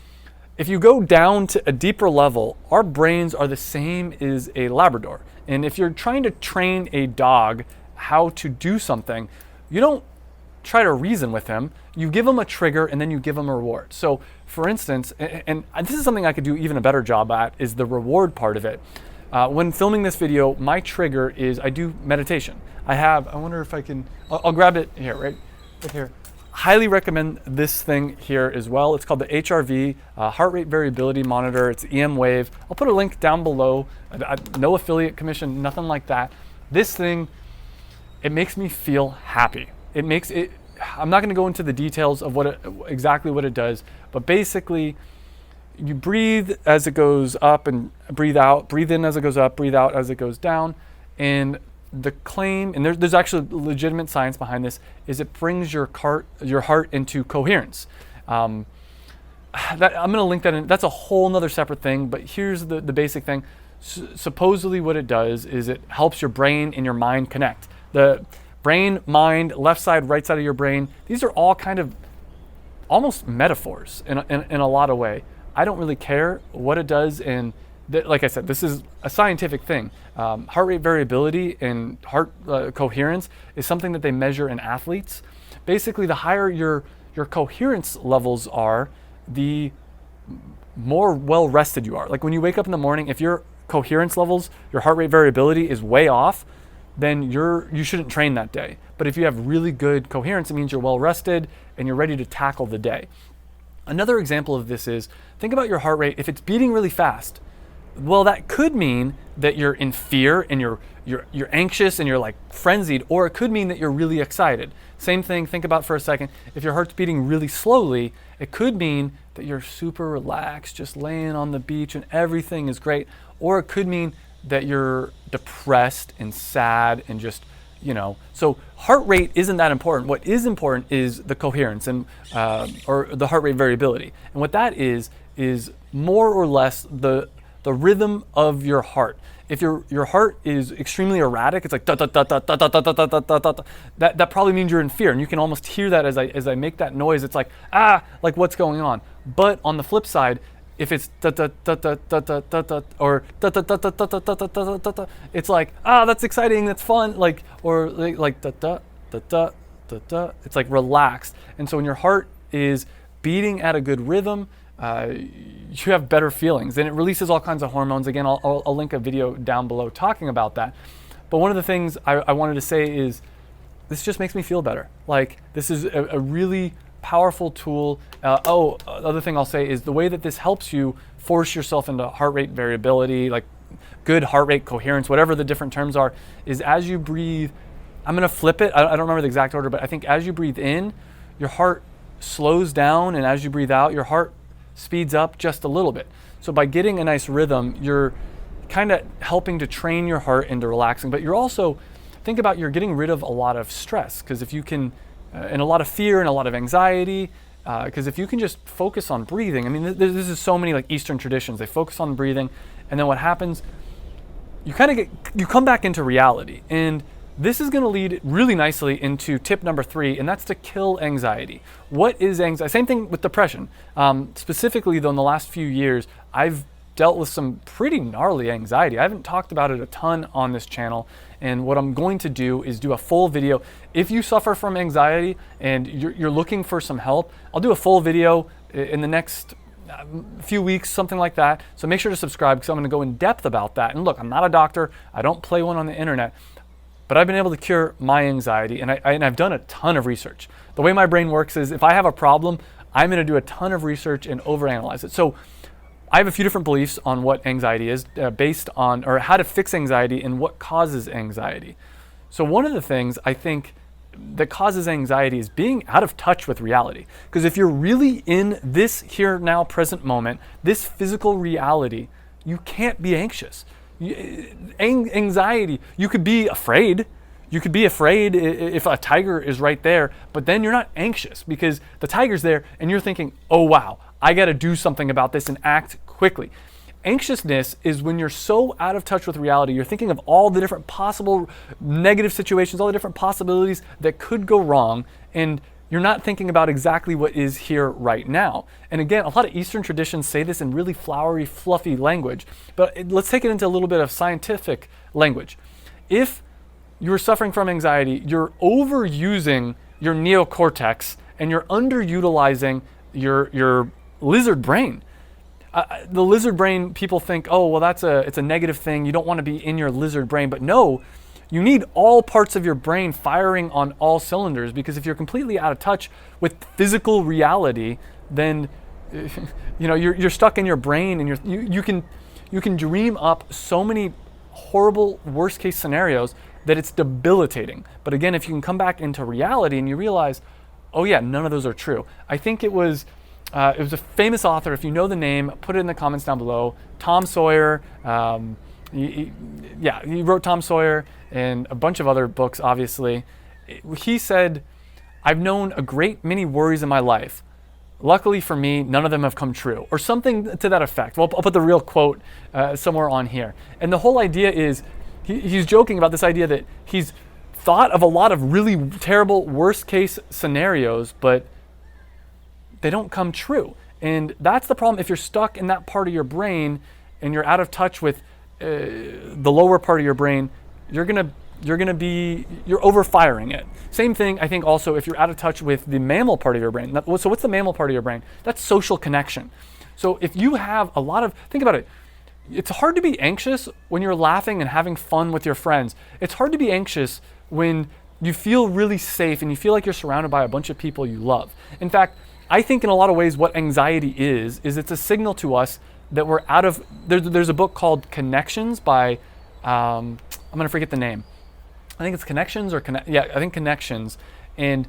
if you go down to a deeper level, our brains are the same as a Labrador. And if you're trying to train a dog how to do something, you don't try to reason with him. You give him a trigger, and then you give him a reward. So for instance, and this is something I could do even a better job at, is the reward part of it. When filming this video, my trigger is I do meditation. I wonder if I can, I'll grab it here, right here. Highly recommend this thing here as well. It's called the HRV, Heart Rate Variability Monitor. It's EM Wave. I'll put a link down below. No affiliate commission, nothing like that. This thing, it makes me feel happy. I'm not going to go into the details of exactly what it does, but basically you breathe as it goes up and breathe out, breathe in as it goes up, breathe out as it goes down. And the claim, and there's actually legitimate science behind this, is it brings your heart into coherence. I'm going to link that in. That's a whole nother separate thing, but here's the basic thing. Supposedly what it does is it helps your brain and your mind connect. brain, mind, left side, right side of your brain, these are all kind of almost metaphors in a lot of way. I don't really care what it does. And like I said, this is a scientific thing. Heart rate variability and heart coherence is something that they measure in athletes. Basically, the higher your coherence levels are, the more well rested you are. Like when you wake up in the morning, if your coherence levels, your heart rate variability is way off, then you shouldn't train that day. But if you have really good coherence, it means you're well rested and you're ready to tackle the day. Another example of this is, think about your heart rate. If it's beating really fast, well, that could mean that you're in fear and you're anxious and you're like frenzied, or it could mean that you're really excited. Same thing, think about for a second. If your heart's beating really slowly, it could mean that you're super relaxed, just laying on the beach and everything is great. Or it could mean that you're depressed and sad and just, so heart rate isn't that important. What is important is the coherence and or the heart rate variability. And what that is more or less the rhythm of your heart. If your heart is extremely erratic, it's like da da da da da da da da da da da. That probably means you're in fear, and you can almost hear that as I make that noise. It's like like what's going on. But on the flip side, if it's da da da da da da da da or da da da da da da da da da da da, it's like that's exciting, that's fun, like or like da da da da da da. It's like relaxed. And so when your heart is beating at a good rhythm, you have better feelings, and it releases all kinds of hormones. Again, I'll link a video down below talking about that. But one of the things I wanted to say is this just makes me feel better. Like this is a really powerful tool. Other thing I'll say is the way that this helps you force yourself into heart rate variability, like good heart rate coherence, whatever the different terms are, is as you breathe. I'm going to flip it. I don't remember the exact order, but I think as you breathe in, your heart slows down, and as you breathe out, your heart speeds up just a little bit. So by getting a nice rhythm, you're kind of helping to train your heart into relaxing, but you're also, think about, you're getting rid of a lot of stress, because if you can, and a lot of fear and a lot of anxiety, because if you can just focus on breathing, I mean, this is so many like Eastern traditions, they focus on breathing, and then what happens, you come back into reality. And this is going to lead really nicely into tip number 3, and that's to kill anxiety. What is anxiety? Same thing with depression. Specifically, though, in the last few years, I've dealt with some pretty gnarly anxiety. I haven't talked about it a ton on this channel, and what I'm going to do is do a full video. If you suffer from anxiety and you're looking for some help, I'll do a full video in the next few weeks, something like that. So make sure to subscribe, because I'm going to go in depth about that. And look, I'm not a doctor. I don't play one on the internet. But I've been able to cure my anxiety, and I've done a ton of research. The way my brain works is if I have a problem, I'm going to do a ton of research and overanalyze it. So I have a few different beliefs on what anxiety is based on, or how to fix anxiety and what causes anxiety. So one of the things I think that causes anxiety is being out of touch with reality. Because if you're really in this here, now, present moment, this physical reality, you can't be anxious. Anxiety, you could be afraid. You could be afraid if a tiger is right there, but then you're not anxious because the tiger's there and you're thinking, oh wow, I got to do something about this and act quickly. Anxiousness is when you're so out of touch with reality, you're thinking of all the different possible negative situations, all the different possibilities that could go wrong, and you're not thinking about exactly what is here right now. And again, a lot of Eastern traditions say this in really flowery, fluffy language, but let's take it into a little bit of scientific language. If you're suffering from anxiety, you're overusing your neocortex and you're underutilizing your lizard brain. The lizard brain, people think, oh, well, it's a negative thing. You don't want to be in your lizard brain, but no, you need all parts of your brain firing on all cylinders, because if you're completely out of touch with physical reality, then you're stuck in your brain, and you can dream up so many horrible worst case scenarios that it's debilitating. But again, if you can come back into reality and you realize, oh yeah, none of those are true. I think it was a famous author. If you know the name, put it in the comments down below. Tom Sawyer. He wrote Tom Sawyer and a bunch of other books, obviously. He said, I've known a great many worries in my life. Luckily for me, none of them have come true, or something to that effect. Well, I'll put the real quote somewhere on here. And the whole idea is, he's joking about this idea that he's thought of a lot of really terrible worst case scenarios, but they don't come true. And that's the problem. If you're stuck in that part of your brain and you're out of touch with the lower part of your brain, you're overfiring it. Same thing, I think, also if you're out of touch with the mammal part of your brain. So what's the mammal part of your brain? That's social connection. So if you have a lot of, think about it, it's hard to be anxious when you're laughing and having fun with your friends. It's hard to be anxious when you feel really safe and you feel like you're surrounded by a bunch of people you love. In fact, I think in a lot of ways what anxiety is it's a signal to us that we're out of, there's a book called Connections by, I'm gonna forget the name. I think it's Connections or I think Connections, and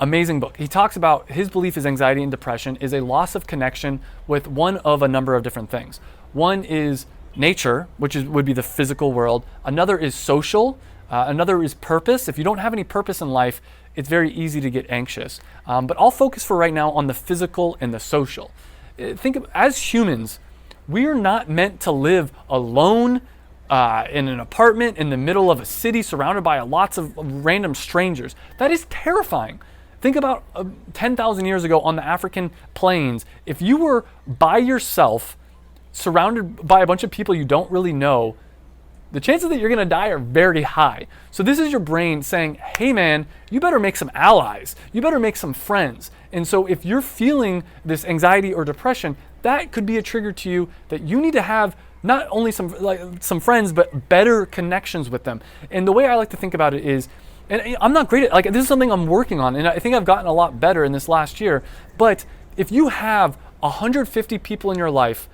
amazing book. He talks about his belief is anxiety and depression is a loss of connection with one of a number of different things. One is nature, which would be the physical world. Another is social. Another is purpose. If you don't have any purpose in life, it's very easy to get anxious. But I'll focus for right now on the physical and the social. As humans, we are not meant to live alone in an apartment in the middle of a city surrounded by lots of random strangers. That is terrifying. Think about 10,000 years ago on the African plains. If you were by yourself, surrounded by a bunch of people you don't really know, the chances that you're gonna die are very high. So this is your brain saying, hey man, you better make some allies. You better make some friends. And so if you're feeling this anxiety or depression, that could be a trigger to you that you need to have not only some friends, but better connections with them. And the way I like to think about it is, and I'm not great at, this is something I'm working on, and I think I've gotten a lot better in this last year, but if you have 150 people in your life,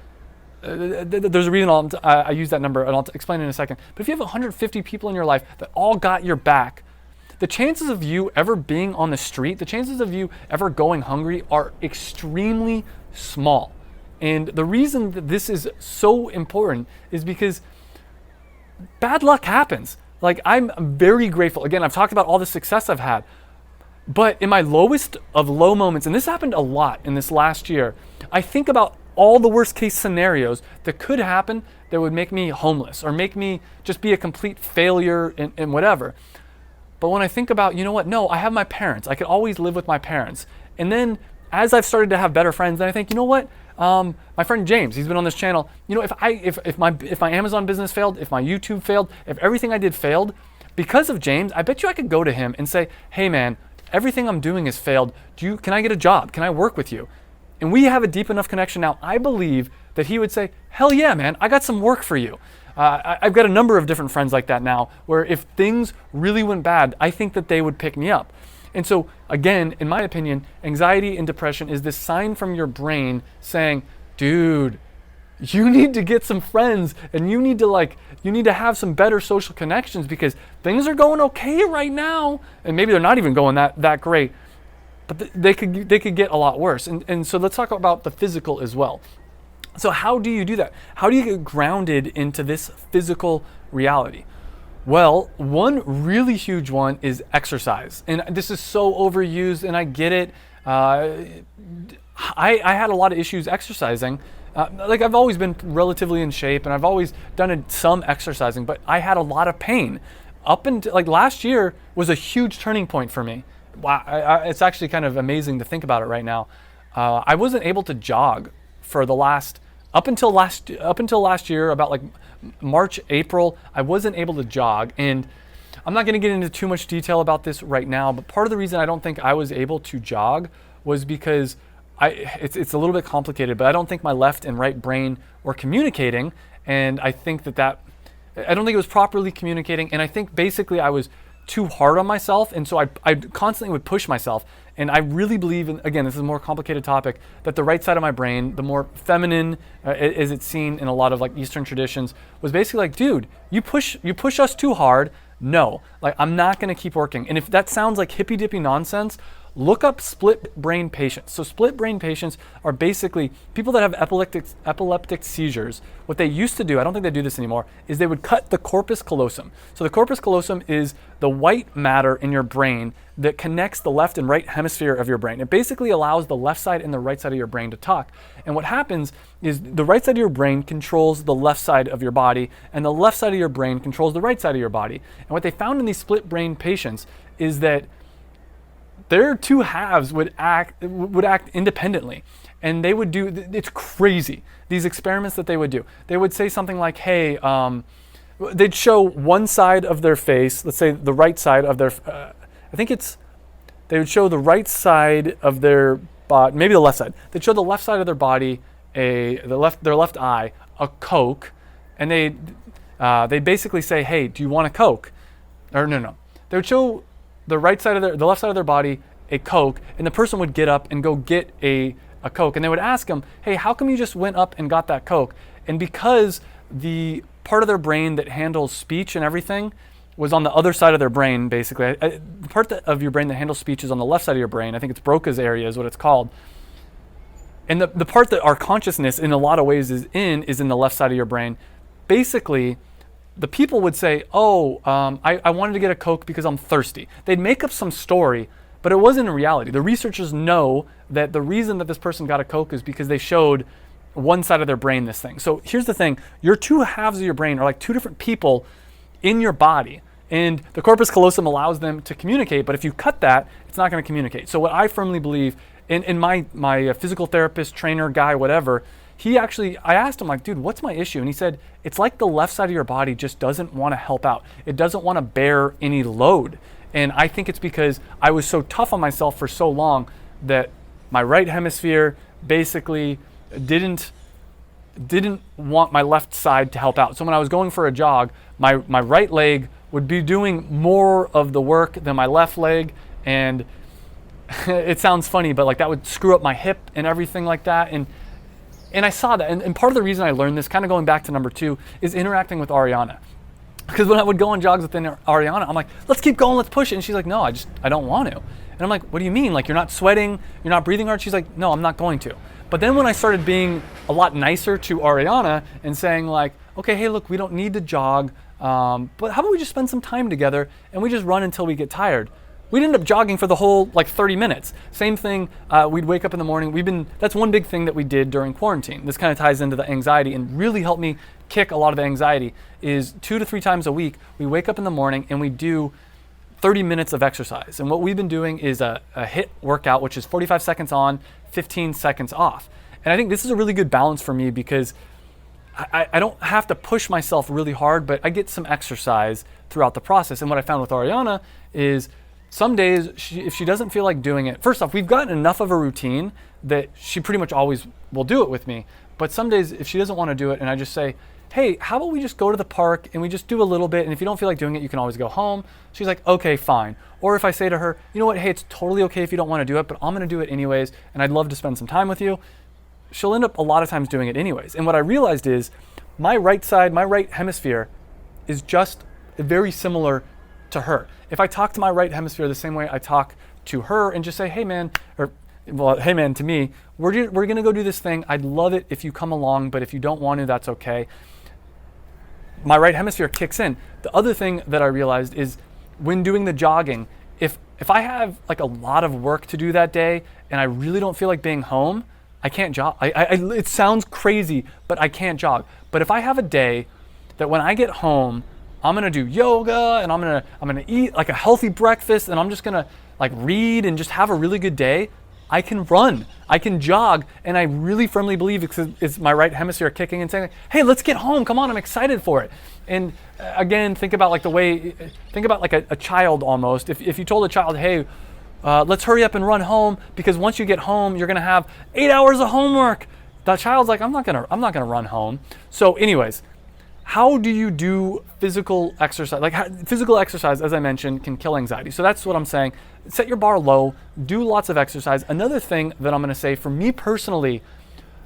there's a reason I use that number, and I'll explain in a second. But if you have 150 people in your life that all got your back, the chances of you ever being on the street, the chances of you ever going hungry are extremely small. And the reason that this is so important is because bad luck happens. I'm very grateful. Again, I've talked about all the success I've had. But in my lowest of low moments, and this happened a lot in this last year, I think about all the worst case scenarios that could happen that would make me homeless or make me just be a complete failure in whatever. But when I think about, you know what, no, I have my parents. I could always live with my parents. And then as I've started to have better friends, then I think, you know what, my friend James, he's been on this channel. You know, if my Amazon business failed, if my YouTube failed, if everything I did failed, because of James, I bet you I could go to him and say, hey man, everything I'm doing has failed. Can I get a job? Can I work with you? And we have a deep enough connection now, I believe that he would say, hell yeah, man, I got some work for you. I've got a number of different friends like that now, where if things really went bad, I think that they would pick me up. And so again, in my opinion, anxiety and depression is this sign from your brain saying, dude, you need to get some friends and you need to have some better social connections because things are going okay right now. And maybe they're not even going that great, but they could get a lot worse. And so let's talk about the physical as well. So how do you do that? How do you get grounded into this physical reality? Well, one really huge one is exercise. And this is so overused, and I get it. I had a lot of issues exercising. I've always been relatively in shape, and I've always done some exercising, but I had a lot of pain. Up until last year was a huge turning point for me. Wow, it's actually kind of amazing to think about it right now. I wasn't able to jog for up until last year, about March, April, I wasn't able to jog. And I'm not going to get into too much detail about this right now, but part of the reason I don't think I was able to jog was because it's a little bit complicated, but I don't think my left and right brain were communicating. And I think I don't think it was properly communicating. And I think basically I was too hard on myself. And so I constantly would push myself. And I really believe in, again, this is a more complicated topic, that the right side of my brain, the more feminine, as it's seen in a lot of Eastern traditions, was basically dude, you push us too hard. No, I'm not going to keep working. And if that sounds like hippy dippy nonsense, look up split brain patients. So split brain patients are basically people that have epileptic seizures. What they used to do, I don't think they do this anymore, is they would cut the corpus callosum. So the corpus callosum is the white matter in your brain that connects the left and right hemisphere of your brain. It basically allows the left side and the right side of your brain to talk. And what happens is the right side of your brain controls the left side of your body, and the left side of your brain controls the right side of your body. And what they found in these split brain patients is that their two halves would act independently, and they would do, it's crazy, these experiments that they would do. They would say something like, hey, they'd show one side of their face, let's say the right side of their, they would show the right side of their body, maybe the left side. They'd show the left side of their body, their left eye, a Coke, and they basically say, hey, do you want a Coke? Or no. They would show the left side of their body a Coke, and the person would get up and go get a Coke, and they would ask them, hey, how come you just went up and got that Coke? And because the part of their brain that handles speech and everything was on the other side of their brain, basically. The part of your brain that handles speech is on the left side of your brain. I think it's Broca's area is what it's called. And the part that our consciousness in a lot of ways is in the left side of your brain. Basically, the people would say, I wanted to get a Coke because I'm thirsty. They'd make up some story, but it wasn't in reality. The researchers know that the reason that this person got a Coke is because they showed one side of their brain this thing. So here's the thing. Your two halves of your brain are like two different people in your body. And the corpus callosum allows them to communicate, but if you cut that, it's not going to communicate. So what I firmly believe, in my physical therapist, trainer, guy, whatever, I asked him, like, dude, what's my issue? And he said, it's like the left side of your body just doesn't want to help out. It doesn't want to bear any load. And I think it's because I was so tough on myself for so long that my right hemisphere basically didn't want my left side to help out. So when I was going for a jog, my right leg would be doing more of the work than my left leg, and it sounds funny, but like that would screw up my hip and everything like that. And I saw that, and part of the reason I learned this, kind of going back to number 2, is interacting with Ariana. Because when I would go on jogs with Ariana, I'm like, let's keep going, let's push it. And she's like, no, I don't want to. And I'm like, what do you mean? Like, you're not sweating, you're not breathing hard? She's like, no, I'm not going to. But then when I started being a lot nicer to Ariana and saying like, okay, hey, look, we don't need to jog, but how about we just spend some time together and we just run until we get tired? We'd end up jogging for the whole 30 minutes. Same thing, we'd wake up in the morning. That's one big thing that we did during quarantine. This kind of ties into the anxiety and really helped me kick a lot of the anxiety, is 2 to 3 times a week, we wake up in the morning and we do 30 minutes of exercise. And what we've been doing is a HIIT workout, which is 45 seconds on, 15 seconds off. And I think this is a really good balance for me because I don't have to push myself really hard, but I get some exercise throughout the process. And what I found with Ariana is some days, if she doesn't feel like doing it, first off, we've gotten enough of a routine that she pretty much always will do it with me. But some days, if she doesn't want to do it and I just say, hey, how about we just go to the park and we just do a little bit, and if you don't feel like doing it, you can always go home. She's like, okay, fine. Or if I say to her, you know what, hey, it's totally okay if you don't want to do it, but I'm going to do it anyways, and I'd love to spend some time with you, she'll end up a lot of times doing it anyways. And what I realized is my right side, my right hemisphere is just very similar to her. If I talk to my right hemisphere the same way I talk to her and just say, hey man, hey man to me, we're going to go do this thing. I'd love it if you come along, but if you don't want to, that's okay. My right hemisphere kicks in. The other thing that I realized is when doing the jogging, if I have like a lot of work to do that day and I really don't feel like being home, I can't jog. It sounds crazy, but I can't jog. But if I have a day that when I get home, I'm gonna do yoga and I'm gonna eat like a healthy breakfast and I'm just gonna like read and just have a really good day, I can run, I can jog, and I really firmly believe it's my right hemisphere kicking and saying, hey, let's get home, come on, I'm excited for it. And again, think about like a child almost. If you told a child, hey, let's hurry up and run home because once you get home, you're gonna have 8 hours of homework. That child's like, I'm not gonna run home. So anyways, how do you do physical exercise? Physical exercise, as I mentioned, can kill anxiety. So that's what I'm saying. Set your bar low, do lots of exercise. Another thing that I'm gonna say, for me personally,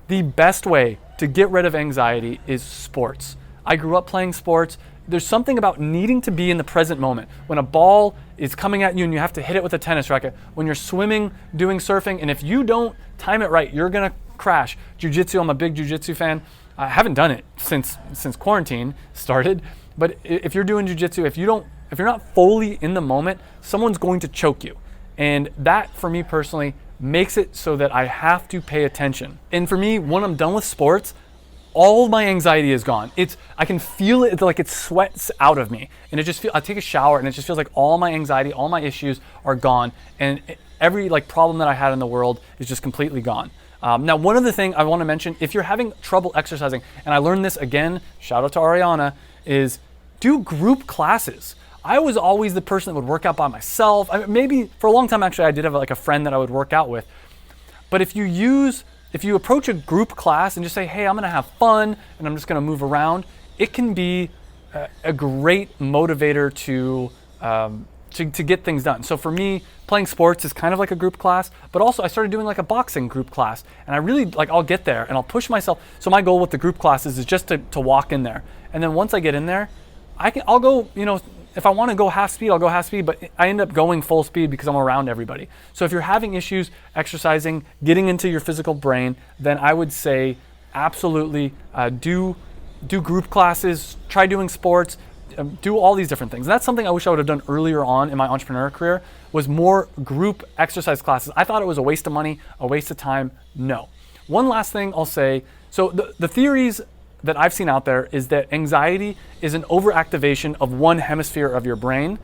the best way to get rid of anxiety is sports. I grew up playing sports. There's something about needing to be in the present moment. When a ball is coming at you and you have to hit it with a tennis racket. When you're swimming, doing surfing, and if you don't time it right, you're gonna crash. Jiu-jitsu, I'm a big jiu-jitsu fan. I haven't done it since quarantine started, but if you're doing jiu-jitsu, if you're not fully in the moment, someone's going to choke you. And that, for me personally, makes it so that I have to pay attention. And for me, when I'm done with sports, all my anxiety is gone. I can feel it, it's like it sweats out of me. And I take a shower and it just feels like all my anxiety, all my issues are gone. And every problem that I had in the world is just completely gone. Now, one other thing I want to mention, if you're having trouble exercising, and I learned this again, shout out to Ariana, is do group classes. I was always the person that would work out by myself. Maybe for a long time, actually, I did have a friend that I would work out with. But if you approach a group class and just say, hey, I'm gonna have fun and I'm just gonna move around, it can be a great motivator to get things done. So for me, playing sports is kind of like a group class, but also I started doing a boxing group class, and I really I'll get there and I'll push myself. So my goal with the group classes is just to walk in there. And then once I get in there, I'll go, if I want to go half speed, I'll go half speed, but I end up going full speed because I'm around everybody. So if you're having issues exercising, getting into your physical brain, then I would say absolutely do group classes, try doing sports, do all these different things. And that's something I wish I would have done earlier on in my entrepreneur career, was more group exercise classes. I thought it was a waste of money, a waste of time. No. One last thing I'll say, so the theories that I've seen out there is that anxiety is an overactivation of one hemisphere of your brain.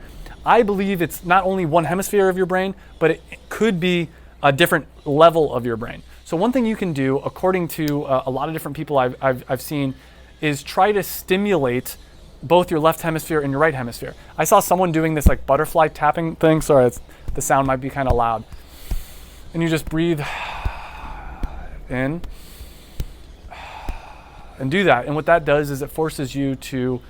I believe it's not only one hemisphere of your brain, but it could be a different level of your brain. So one thing you can do, according to a lot of different people I've seen, is try to stimulate both your left hemisphere and your right hemisphere. I saw someone doing this butterfly tapping thing. Sorry, the sound might be kind of loud. And you just breathe in and do that. And what that does is it forces you to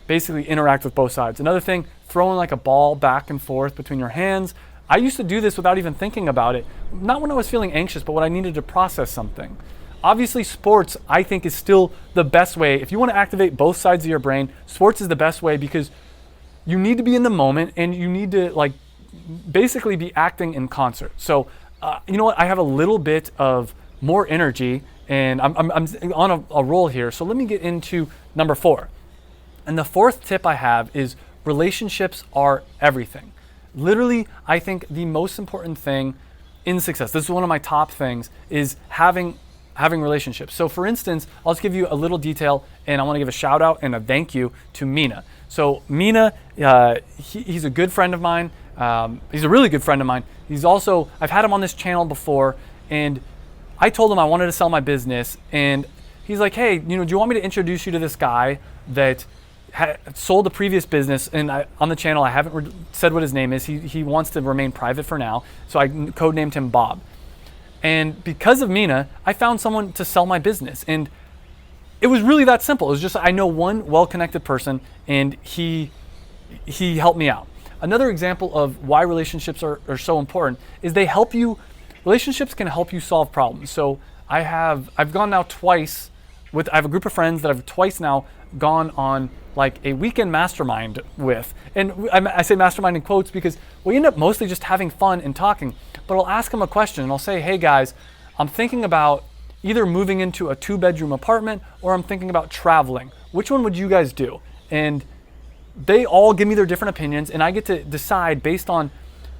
basically interact with both sides. Another thing, throwing a ball back and forth between your hands. I used to do this without even thinking about it. Not when I was feeling anxious, but when I needed to process something. Obviously, sports, I think, is still the best way. If you want to activate both sides of your brain, sports is the best way, because you need to be in the moment and you need to basically be acting in concert. So, you know what? I have a little bit of more energy and I'm on a roll here. So let me get into number 4. And the 4th tip I have is relationships are everything. Literally, I think the most important thing in success, this is one of my top things, is having relationships. So for instance, I'll just give you a little detail, and I want to give a shout out and a thank you to Mina. So Mina, he's a good friend of mine. He's a really good friend of mine. I've had him on this channel before, and I told him I wanted to sell my business, and he's like, hey, do you want me to introduce you to this guy that sold a previous business? And on the channel, I haven't said what his name is. He wants to remain private for now, so I codenamed him Bob. And because of Mina, I found someone to sell my business. And it was really that simple. It was just, I know one well-connected person, and he helped me out. Another example of why relationships are so important is relationships can help you solve problems. So I've gone now twice I have a group of friends that I've twice now gone on a weekend mastermind with. And I say mastermind in quotes because we end up mostly just having fun and talking. But I'll ask them a question and I'll say, hey guys, I'm thinking about either moving into a 2-bedroom apartment or I'm thinking about traveling. Which one would you guys do? And they all give me their different opinions, and I get to decide based on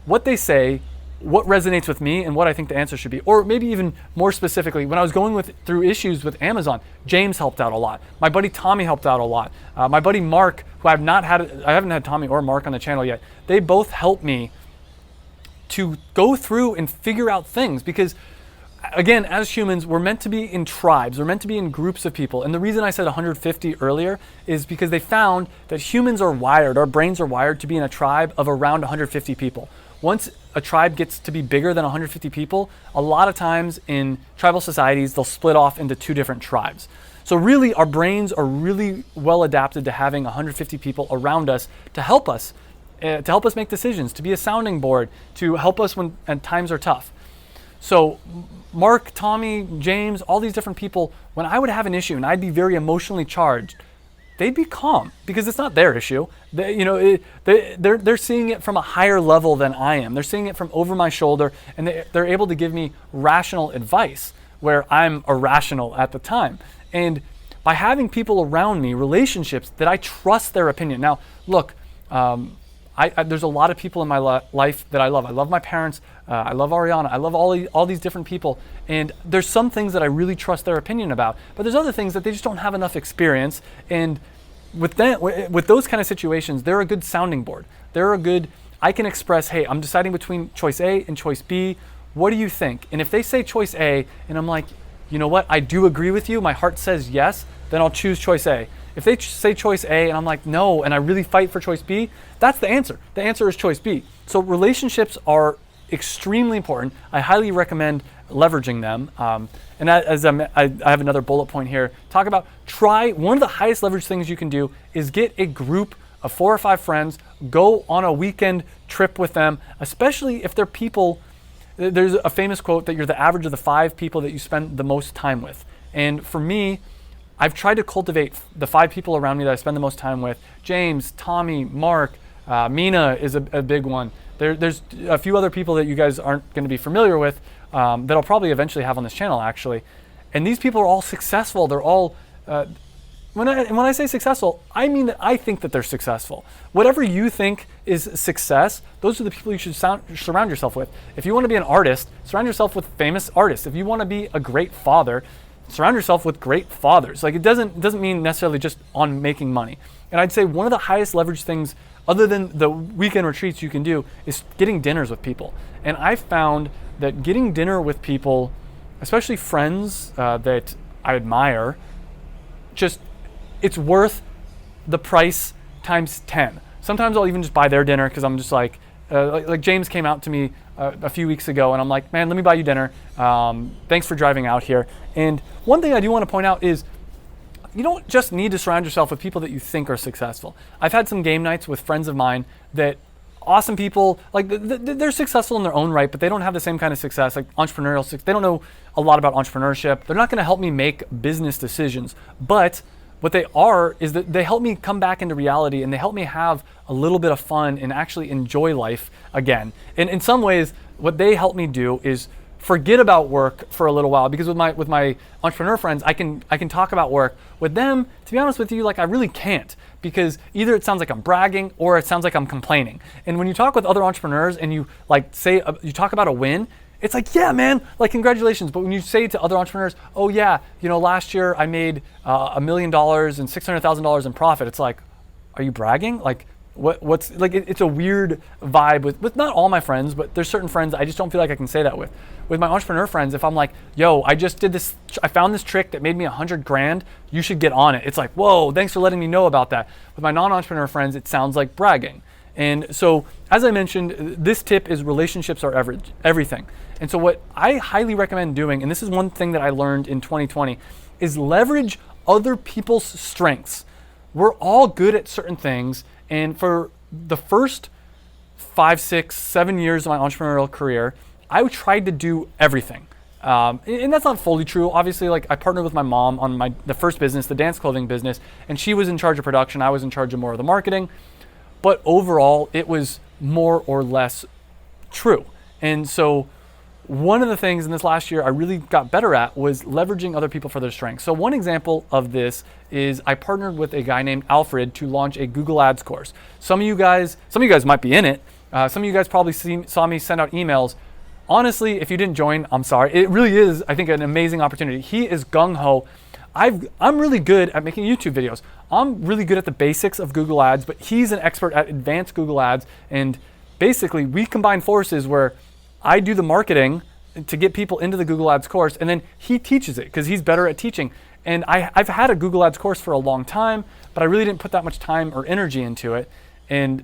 what they say, what resonates with me, and what I think the answer should be. Or maybe even more specifically, when I was going through issues with Amazon, James helped out a lot. My buddy Tommy helped out a lot. My buddy Mark, who I haven't had Tommy or Mark on the channel yet, they both helped me to go through and figure out things, because again, as humans, we're meant to be in tribes. We're meant to be in groups of people. And the reason I said 150 earlier is because they found that humans are wired, our brains are wired to be in a tribe of around 150 people. Once a tribe gets to be bigger than 150 people, a lot of times in tribal societies, they'll split off into 2 different tribes. So really, our brains are really well adapted to having 150 people around us to help us make decisions, to be a sounding board, to help us when times are tough. So Mark, Tommy, James, all these different people, when I would have an issue and I'd be very emotionally charged, they'd be calm because it's not their issue. They're seeing it from a higher level than I am. They're seeing it from over my shoulder, and they're able to give me rational advice where I'm irrational at the time. And by having people around me, relationships that I trust their opinion. Now, look, there's a lot of people in my life that I love. I love my parents. I love Ariana. I love all these different people. And there's some things that I really trust their opinion about. But there's other things that they just don't have enough experience. And with those kind of situations, they're a good sounding board. I can express, hey, I'm deciding between choice A and choice B. What do you think? And if they say choice A, and I'm like, you know what, I do agree with you, my heart says yes, then I'll choose choice A. If they say choice A and I'm like, no, and I really fight for choice B, that's the answer. The answer is choice B. So relationships are extremely important. I highly recommend leveraging them. And I have another bullet point here. One of the highest leverage things you can do is get a group of 4 or 5 friends, go on a weekend trip with them, especially if they're people. There's a famous quote that you're the average of the 5 people that you spend the most time with. And for me, I've tried to cultivate the 5 people around me that I spend the most time with. James, Tommy, Mark, Mina is a big one. There's a few other people that you guys aren't going to be familiar with that I'll probably eventually have on this channel, actually. And these people are all successful. They're all, when I say successful, I mean that I think that they're successful. Whatever you think is success, those are the people you should surround yourself with. If you want to be an artist, surround yourself with famous artists. If you want to be a great father, surround yourself with great fathers. Like, it doesn't mean necessarily just on making money. And I'd say one of the highest leverage things, other than the weekend retreats you can do, is getting dinners with people. And I found that getting dinner with people, especially friends that I admire, it's worth the price times 10. Sometimes I'll even just buy their dinner because I'm just like James came out to me a few weeks ago, and I'm like, man, let me buy you dinner. Thanks for driving out here. And one thing I do want to point out is you don't just need to surround yourself with people that you think are successful. I've had some game nights with friends of mine that awesome people, like they're successful in their own right, but they don't have the same kind of success, like entrepreneurial success. They don't know a lot about entrepreneurship. They're not going to help me make business decisions, but what they are is that they help me come back into reality, and they help me have a little bit of fun and actually enjoy life again. And in some ways, what they help me do is forget about work for a little while, because with my entrepreneur friends, I can talk about work. With them, to be honest with you, like I really can't, because either it sounds like I'm bragging or it sounds like I'm complaining. And when you talk with other entrepreneurs and you you talk about a win, it's like, yeah, man, like congratulations. But when you say to other entrepreneurs, oh yeah, last year I made $1 million and $600,000 in profit, it's like, are you bragging? Like, what's like? It's a weird vibe with not all my friends, but there's certain friends I just don't feel like I can say that with. With my entrepreneur friends, if I'm like, yo, I just did this, I found this trick that made me $100,000, you should get on it. It's like, whoa, thanks for letting me know about that. With my non-entrepreneur friends, it sounds like bragging. And so, as I mentioned, this tip is relationships are everything. And so what I highly recommend doing, and this is one thing that I learned in 2020, is leverage other people's strengths. We're all good at certain things. And for the first 5, 6, 7 years of my entrepreneurial career, I tried to do everything. And that's not fully true. Obviously, like I partnered with my mom on the first business, the dance clothing business, and she was in charge of production. I was in charge of more of the marketing. But overall, it was more or less true. And so one of the things in this last year I really got better at was leveraging other people for their strengths. So one example of this is I partnered with a guy named Alfred to launch a Google Ads course. Some of you guys might be in it. Some of you guys probably saw me send out emails. Honestly, if you didn't join, I'm sorry. It really is, I think, an amazing opportunity. He is gung-ho. I'm really good at making YouTube videos. I'm really good at the basics of Google Ads, but he's an expert at advanced Google Ads. And basically, we combine forces where I do the marketing to get people into the Google Ads course, and then he teaches it because he's better at teaching. And I've had a Google Ads course for a long time, but I really didn't put that much time or energy into it. And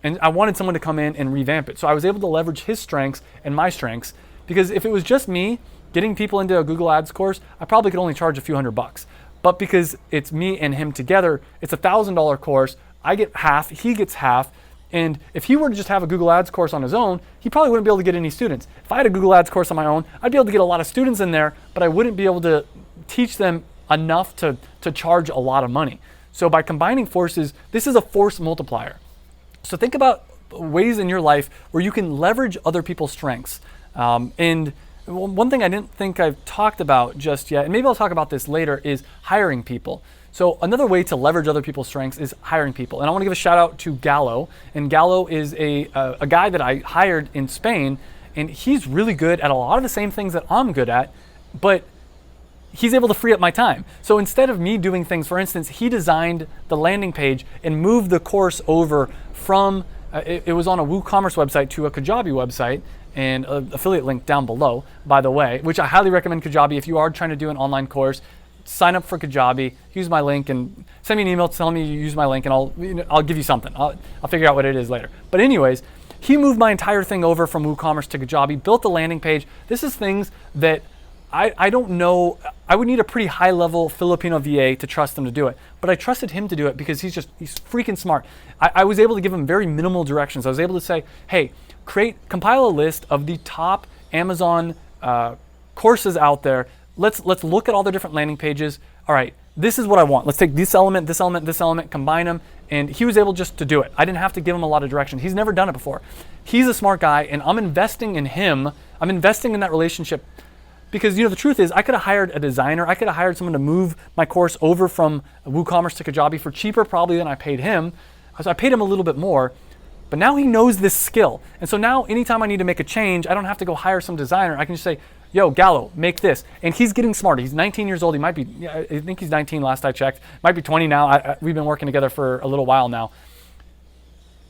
I wanted someone to come in and revamp it. So I was able to leverage his strengths and my strengths, because if it was just me getting people into a Google Ads course, I probably could only charge a few $100. But because it's me and him together, it's a $1,000 course. I get half, he gets half. And if he were to just have a Google Ads course on his own, he probably wouldn't be able to get any students. If I had a Google Ads course on my own, I'd be able to get a lot of students in there, but I wouldn't be able to teach them enough to charge a lot of money. So by combining forces, this is a force multiplier. So think about ways in your life where you can leverage other people's strengths. And one thing I didn't think I've talked about just yet, and maybe I'll talk about this later, is hiring people. So another way to leverage other people's strengths is hiring people. And I want to give a shout out to Gallo. And Gallo is a guy that I hired in Spain, and he's really good at a lot of the same things that I'm good at, but he's able to free up my time. So instead of me doing things, for instance, he designed the landing page and moved the course over from, it was on a WooCommerce website to a Kajabi website, and an affiliate link down below, by the way, which I highly recommend Kajabi. If you are trying to do an online course, sign up for Kajabi, use my link, and send me an email telling me you use my link, and I'll give you something. I'll figure out what it is later. But anyways, he moved my entire thing over from WooCommerce to Kajabi, built the landing page. This is things that I don't know. I would need a pretty high level Filipino VA to trust them to do it, but I trusted him to do it because he's freaking smart. I was able to give him very minimal directions. I was able to say, hey, compile a list of the top Amazon courses out there. Let's look at all the different landing pages. All right, this is what I want. Let's take this element, this element, this element, combine them. And he was able just to do it. I didn't have to give him a lot of direction. He's never done it before. He's a smart guy, and I'm investing in him. I'm investing in that relationship because, the truth is I could have hired a designer. I could have hired someone to move my course over from WooCommerce to Kajabi for cheaper probably than I paid him. So I paid him a little bit more. But now he knows this skill. And so now anytime I need to make a change, I don't have to go hire some designer. I can just say, yo, Gallo, make this. And he's getting smarter. He's 19 years old. He might be, I think he's 19 last I checked. Might be 20 now. We've been working together for a little while now.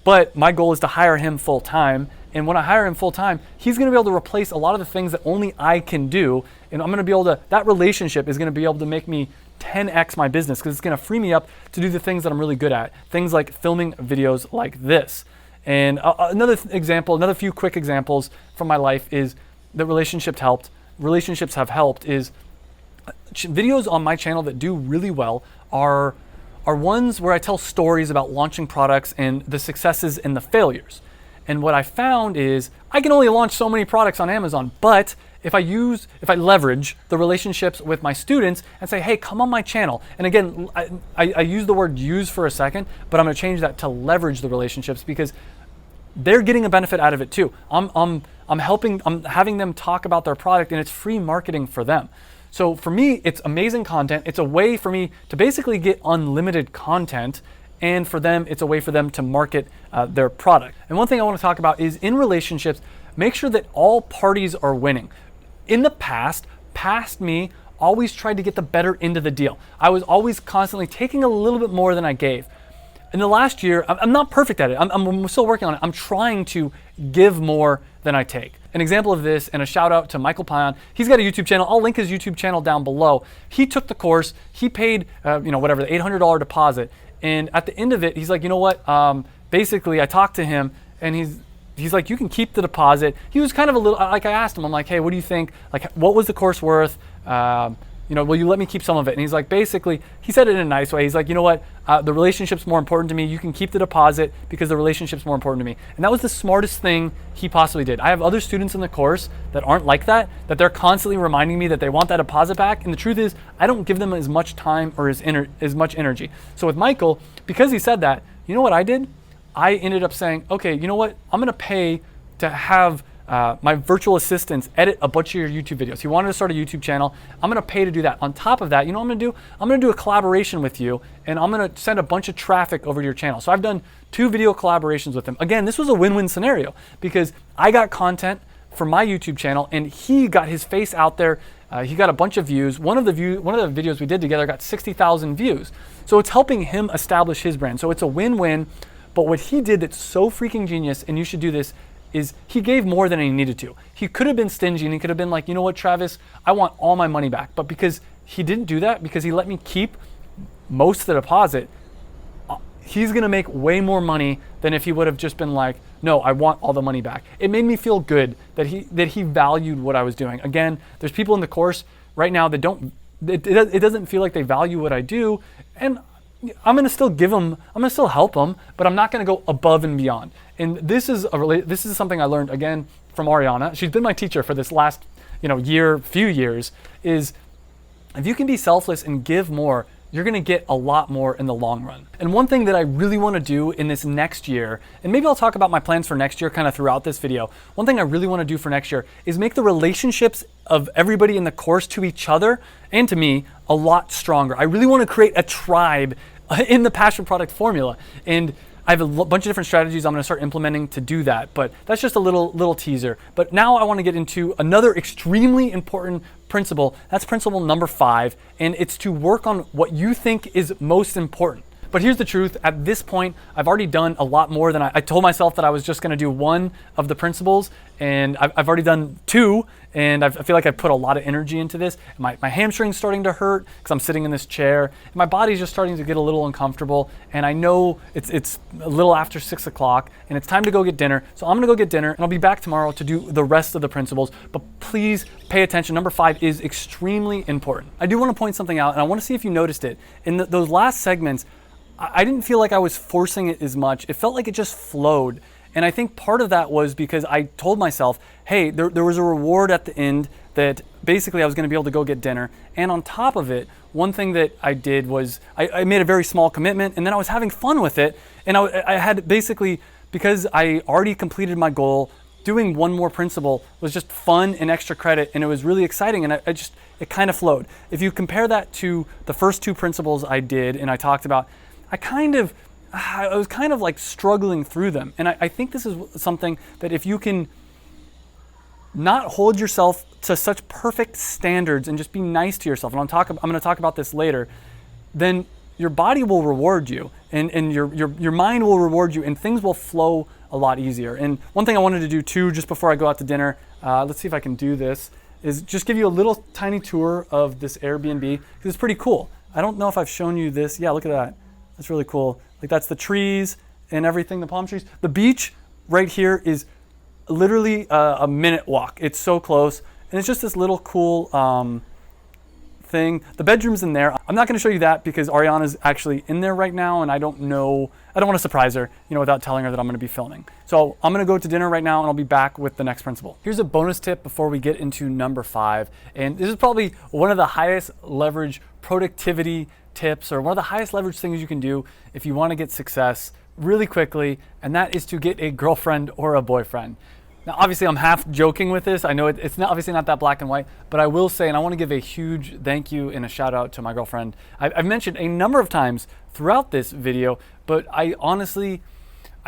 But my goal is to hire him full time. And when I hire him full time, he's going to be able to replace a lot of the things that only I can do. And I'm going to be able to, that relationship is going to be able to make me 10x my business because it's going to free me up to do the things that I'm really good at. Things like filming videos like this. And another few quick examples from my life is that relationships have helped is videos on my channel that do really well are ones where I tell stories about launching products and the successes and the failures. And what I found is I can only launch so many products on Amazon, but if I leverage the relationships with my students and say, hey, come on my channel. And again, I use the word use for a second, but I'm gonna change that to leverage the relationships because they're getting a benefit out of it too. I'm having them talk about their product and it's free marketing for them. So for me, it's amazing content. It's a way for me to basically get unlimited content, and for them, it's a way for them to market their product. And one thing I want to talk about is in relationships, make sure that all parties are winning. In the past me always tried to get the better end of the deal. I was always constantly taking a little bit more than I gave. In the last year, I'm not perfect at it. I'm still working on it. I'm trying to give more than I take. An example of this, and a shout out to Michael Pion. He's got a YouTube channel. I'll link his YouTube channel down below. He took the course. He paid, the $800 deposit. And at the end of it, he's like, you know what? Basically, I talked to him, and he's like, you can keep the deposit. He was kind of a little, like I asked him, I'm like, hey, what do you think? Like, what was the course worth? Will you let me keep some of it? And he's like, basically, he said it in a nice way. He's like, you know what? The relationship's more important to me. You can keep the deposit because the relationship's more important to me. And that was the smartest thing he possibly did. I have other students in the course that aren't like that they're constantly reminding me that they want that deposit back. And the truth is, I don't give them as much time or as much energy. So with Michael, because he said that, you know what I did? I ended up saying, okay, you know what? I'm going to pay to have my virtual assistants edit a bunch of your YouTube videos. He wanted to start a YouTube channel. I'm going to pay to do that. On top of that, you know what I'm going to do? I'm going to do a collaboration with you, and I'm going to send a bunch of traffic over to your channel. So I've done 2 video collaborations with him. Again, this was a win-win scenario because I got content for my YouTube channel, and he got his face out there. He got a bunch of views. One of the videos we did together got 60,000 views. So it's helping him establish his brand. So it's a win-win. But what he did that's so freaking genius, and you should do this, is he gave more than he needed to. He could have been stingy and he could have been like, you know what, Travis, I want all my money back. But because he didn't do that, because he let me keep most of the deposit, he's gonna make way more money than if he would have just been like, no, I want all the money back. It made me feel good that he valued what I was doing. Again, there's people in the course right now that it doesn't feel like they value what I do, and I'm gonna still give them, I'm gonna still help them, but I'm not gonna go above and beyond. And this is something I learned again from Ariana. She's been my teacher for this last few years. Is if you can be selfless and give more, you're gonna get a lot more in the long run. And one thing that I really wanna do in this next year, and maybe I'll talk about my plans for next year kind of throughout this video, one thing I really wanna do for next year is make the relationships of everybody in the course to each other and to me a lot stronger. I really wanna create a tribe in the passion product formula. And I have a bunch of different strategies I'm gonna start implementing to do that, but that's just a little teaser. But now I wanna get into another extremely important principle. That's principle number 5, and it's to work on what you think is most important. But here's the truth, at this point, I've already done a lot more than I told myself that I was just gonna do 1 of the principles, and I've already done 2, and I feel like I've put a lot of energy into this. My hamstring's starting to hurt because I'm sitting in this chair. And my body's just starting to get a little uncomfortable, and I know it's a little after 6 o'clock, and it's time to go get dinner. So I'm gonna go get dinner, and I'll be back tomorrow to do the rest of the principles. But please pay attention. Number 5 is extremely important. I do wanna point something out, and I wanna see if you noticed it. In those last segments, I didn't feel like I was forcing it as much. It felt like it just flowed. And I think part of that was because I told myself, hey, there was a reward at the end that basically I was gonna be able to go get dinner. And on top of it, one thing that I did was I made a very small commitment, and then I was having fun with it. And I had basically, because I already completed my goal, doing one more principle was just fun and extra credit, and it was really exciting, and it kind of flowed. If you compare that to the first 2 principles I did and I talked about, I was kind of like struggling through them. And I think this is something that if you can not hold yourself to such perfect standards and just be nice to yourself, and I'm going to talk about this later, then your body will reward you, and your mind will reward you, and things will flow a lot easier. And one thing I wanted to do too, just before I go out to dinner, let's see if I can do this, is just give you a little tiny tour of this Airbnb, because it's pretty cool. I don't know if I've shown you this. Yeah, look at that. That's really cool. Like, that's the trees and everything, the palm trees. The beach right here is literally a minute walk. It's so close. And it's just this little cool thing. The bedroom's in there. I'm not gonna show you that because Ariana's actually in there right now, and I don't wanna surprise her, without telling her that I'm gonna be filming. So I'm gonna go to dinner right now, and I'll be back with the next principle. Here's a bonus tip before we get into number 5. And this is probably one of the highest leverage productivity tips, or one of the highest leverage things you can do if you want to get success really quickly, and that is to get a girlfriend or a boyfriend. Now, obviously, I'm half joking with this. I know it's obviously not that black and white, but I will say, and I want to give a huge thank you and a shout out to my girlfriend. I've mentioned a number of times throughout this video, but I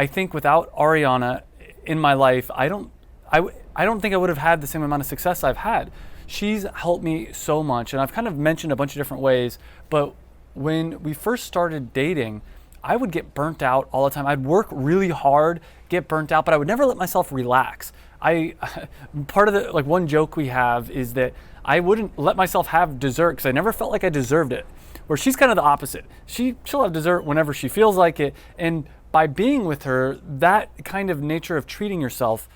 think without Ariana in my life, I don't think I would have had the same amount of success I've had. She's helped me so much, and I've kind of mentioned a bunch of different ways, but when we first started dating, I would get burnt out all the time. I'd work really hard, get burnt out, but I would never let myself relax. Part of the, one joke we have is that I wouldn't let myself have dessert because I never felt like I deserved it. Where she's kind of the opposite. She'll have dessert whenever she feels like it. And by being with her, that kind of nature of treating yourself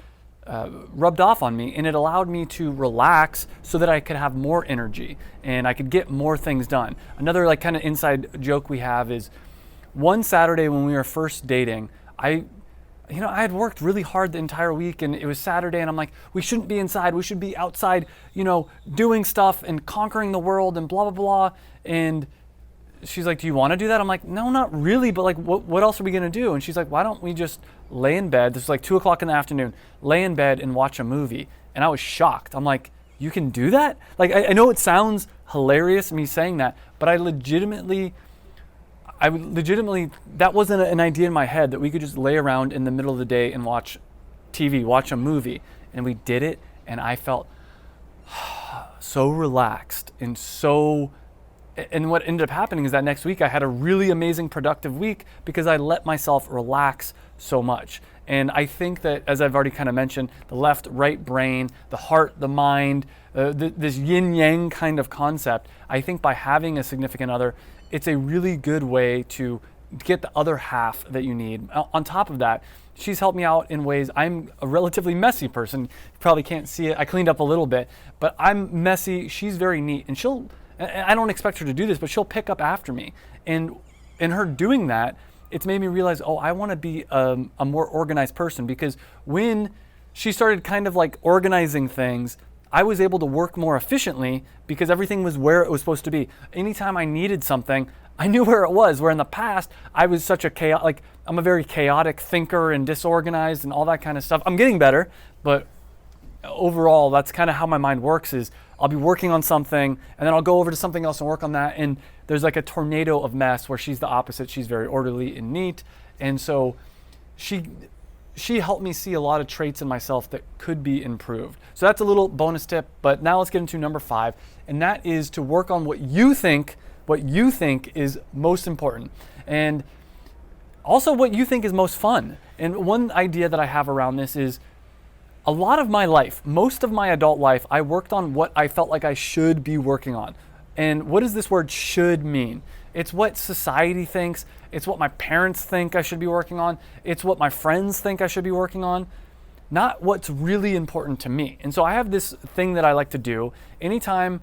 rubbed off on me, and it allowed me to relax so that I could have more energy and I could get more things done. Another kind of inside joke we have is one Saturday when we were first dating, I had worked really hard the entire week, and it was Saturday, and I'm like, we shouldn't be inside, we should be outside, doing stuff and conquering the world and blah, blah, blah. And she's like, do you want to do that? I'm like, no, not really, but what else are we going to do? And she's like, why don't we just lay in bed? This was 2 o'clock in the afternoon, lay in bed and watch a movie. And I was shocked. I'm like, you can do that? I know it sounds hilarious, me saying that, but I legitimately, that wasn't an idea in my head that we could just lay around in the middle of the day and watch TV, watch a movie. And we did it, and I felt so relaxed and what ended up happening is that next week I had a really amazing productive week because I let myself relax so much. And I think that, as I've already kind of mentioned, the left, right brain, the heart, the mind, this yin-yang kind of concept, I think by having a significant other, it's a really good way to get the other half that you need. On top of that, she's helped me out in ways. I'm a relatively messy person. You probably can't see it. I cleaned up a little bit, but I'm messy. She's very neat, and I don't expect her to do this, but she'll pick up after me. And in her doing that, it's made me realize, I want to be a more organized person, because when she started kind of organizing things, I was able to work more efficiently because everything was where it was supposed to be. Anytime I needed something, I knew where it was, where in the past, I was such a I'm a very chaotic thinker and disorganized and all that kind of stuff. I'm getting better, but overall, that's kind of how my mind works. Is I'll be working on something and then I'll go over to something else and work on that. And there's like a tornado of mess where she's the opposite. She's very orderly and neat. And so she helped me see a lot of traits in myself that could be improved. So that's a little bonus tip, but now let's get into number 5. And that is to work on what you think is most important. And also what you think is most fun. And one idea that I have around this is a lot of my life, most of my adult life, I worked on what I felt like I should be working on. And what does this word should mean? It's what society thinks. It's what my parents think I should be working on. It's what my friends think I should be working on, not what's really important to me. And so I have this thing that I like to do. Anytime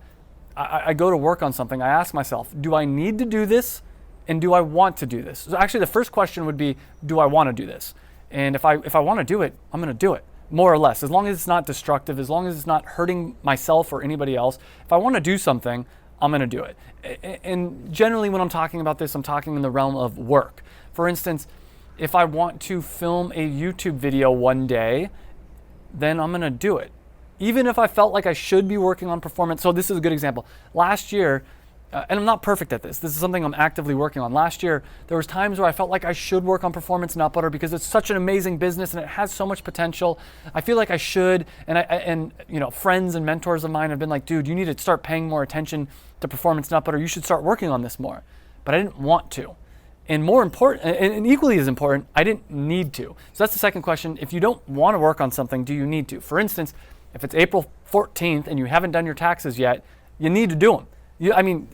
I go to work on something, I ask myself, do I need to do this? And do I want to do this? So actually the first question would be, do I want to do this? And if I want to do it, I'm going to do it. More or less, as long as it's not destructive, as long as it's not hurting myself or anybody else. If I want to do something, I'm going to do it. And generally when I'm talking about this, I'm talking in the realm of work. For instance, if I want to film a YouTube video one day, then I'm going to do it. Even if I felt like I should be working on performance. So this is a good example. Last year, and I'm not perfect at this. This is something I'm actively working on. Last year, there was times where I felt like I should work on performance nut butter because it's such an amazing business and it has so much potential. I feel like I should, and friends and mentors of mine have been like, dude, you need to start paying more attention to performance nut butter. You should start working on this more. But I didn't want to. And more important, and equally as important, I didn't need to. So that's the second question. If you don't want to work on something, do you need to? For instance, if it's April 14th and you haven't done your taxes yet, you need to do them.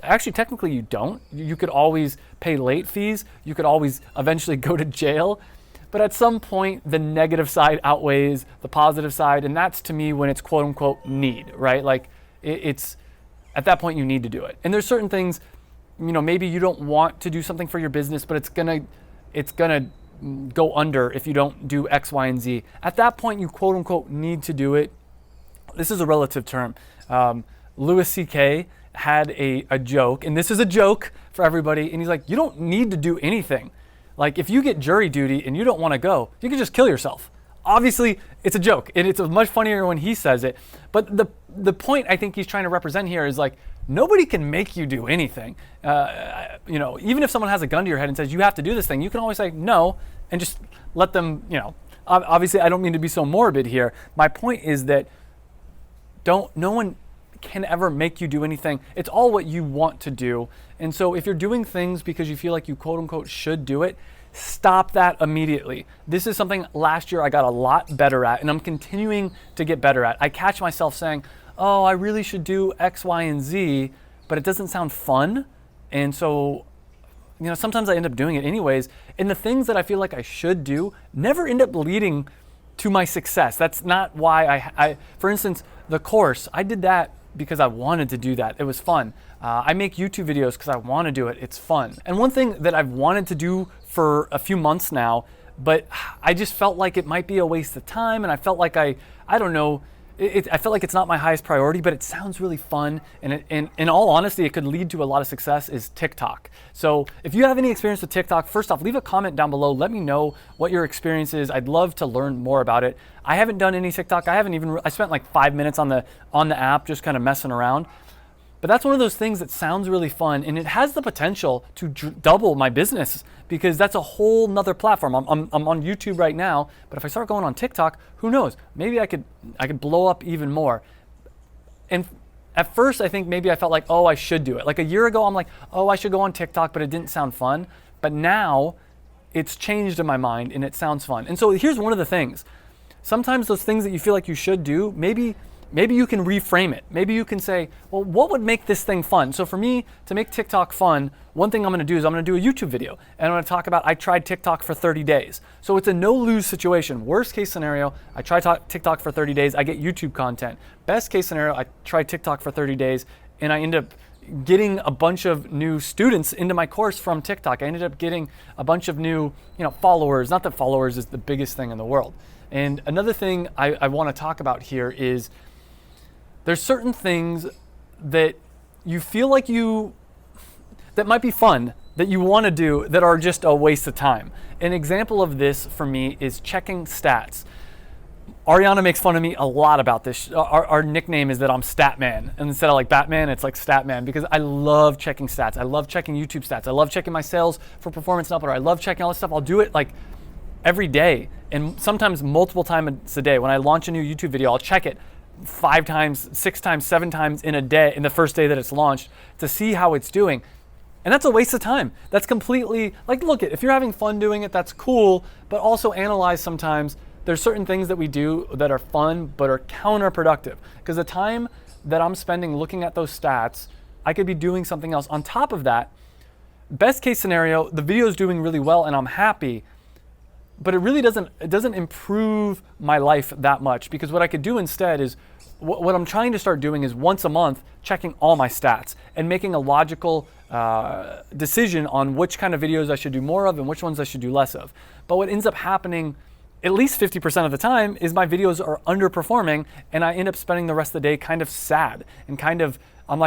Actually, technically you don't. You could always pay late fees. You could always eventually go to jail. But at some point, the negative side outweighs the positive side. And that's to me when it's quote unquote need, right? Like it's at that point you need to do it. And there's certain things, maybe you don't want to do something for your business, but it's gonna go under if you don't do X, Y, and Z. At that point, you quote unquote need to do it. This is a relative term. Louis C.K. had a joke, and this is a joke for everybody, and he's like, you don't need to do anything. Like if you get jury duty and you don't want to go, you can just kill yourself. Obviously, it's a joke, and it's much funnier when he says it. But the point I think he's trying to represent here is like, nobody can make you do anything. Even if someone has a gun to your head and says, you have to do this thing, you can always say no and just let them, obviously I don't mean to be so morbid here. My point is that no one can ever make you do anything. It's all what you want to do. And so if you're doing things because you feel like you quote unquote should do it, stop that immediately. This is something last year I got a lot better at, and I'm continuing to get better at. I catch myself saying, oh, I really should do X, Y, and Z, but it doesn't sound fun. And so, sometimes I end up doing it anyways. And the things that I feel like I should do never end up leading to my success. That's not why I for instance, the course, I did that because I wanted to do that. It was fun. I make YouTube videos because I want to do it. It's fun. And one thing that I've wanted to do for a few months now, but I just felt like it might be a waste of time, and I felt like I don't know, I felt like it's not my highest priority, but it sounds really fun, and in all honesty, it could lead to a lot of success, is TikTok. So if you have any experience with TikTok, first off, leave a comment down below. Let me know what your experience is. I'd love to learn more about it. I haven't done any TikTok. I spent like 5 minutes on the app just kind of messing around. But that's one of those things that sounds really fun, and it has the potential to double my business, because that's a whole nother platform. I'm on YouTube right now, but if I start going on TikTok, who knows? Maybe I could blow up even more. And at first, I think maybe I felt like, oh, I should do it. Like a year ago, I'm like, oh, I should go on TikTok, but it didn't sound fun. But now, it's changed in my mind, and it sounds fun. And so here's one of the things. Sometimes those things that you feel like you should do, maybe you can reframe it. Maybe you can say, well, what would make this thing fun? So for me, to make TikTok fun, one thing I'm gonna do is I'm gonna do a YouTube video. And I'm gonna talk about, I tried TikTok for 30 days. So it's a no-lose situation. Worst case scenario, I try TikTok for 30 days, I get YouTube content. Best case scenario, I try TikTok for 30 days, and I end up getting a bunch of new students into my course from TikTok. I ended up getting a bunch of new followers. Not that followers is the biggest thing in the world. And another thing I wanna talk about here is, there's certain things that you feel like that might be fun, that you want to do, that are just a waste of time. An example of this for me is checking stats. Ariana makes fun of me a lot about this. Our nickname is that I'm Statman. And instead of like Batman, it's like Statman, because I love checking stats. I love checking YouTube stats. I love checking my sales for Performance and Uploader. I love checking all this stuff. I'll do it like every day, and sometimes multiple times a day. When I launch a new YouTube video, I'll check it 5 times, 6 times, 7 times in a day, in the first day that it's launched, to see how it's doing. And that's a waste of time. That's completely, like, look, if you're having fun doing it, that's cool, but also analyze sometimes. There's certain things that we do that are fun but are counterproductive, because the time that I'm spending looking at those stats, I could be doing something else. On top of that, best case scenario, the video is doing really well and I'm happy, but it really doesn't improve my life that much, because what I could do instead is, what I'm trying to start doing is once a month checking all my stats and making a logical decision on which kind of videos I should do more of and which ones I should do less of. But what ends up happening at least 50% of the time is my videos are underperforming, and I end up spending the rest of the day kind of sad and kind of, I'm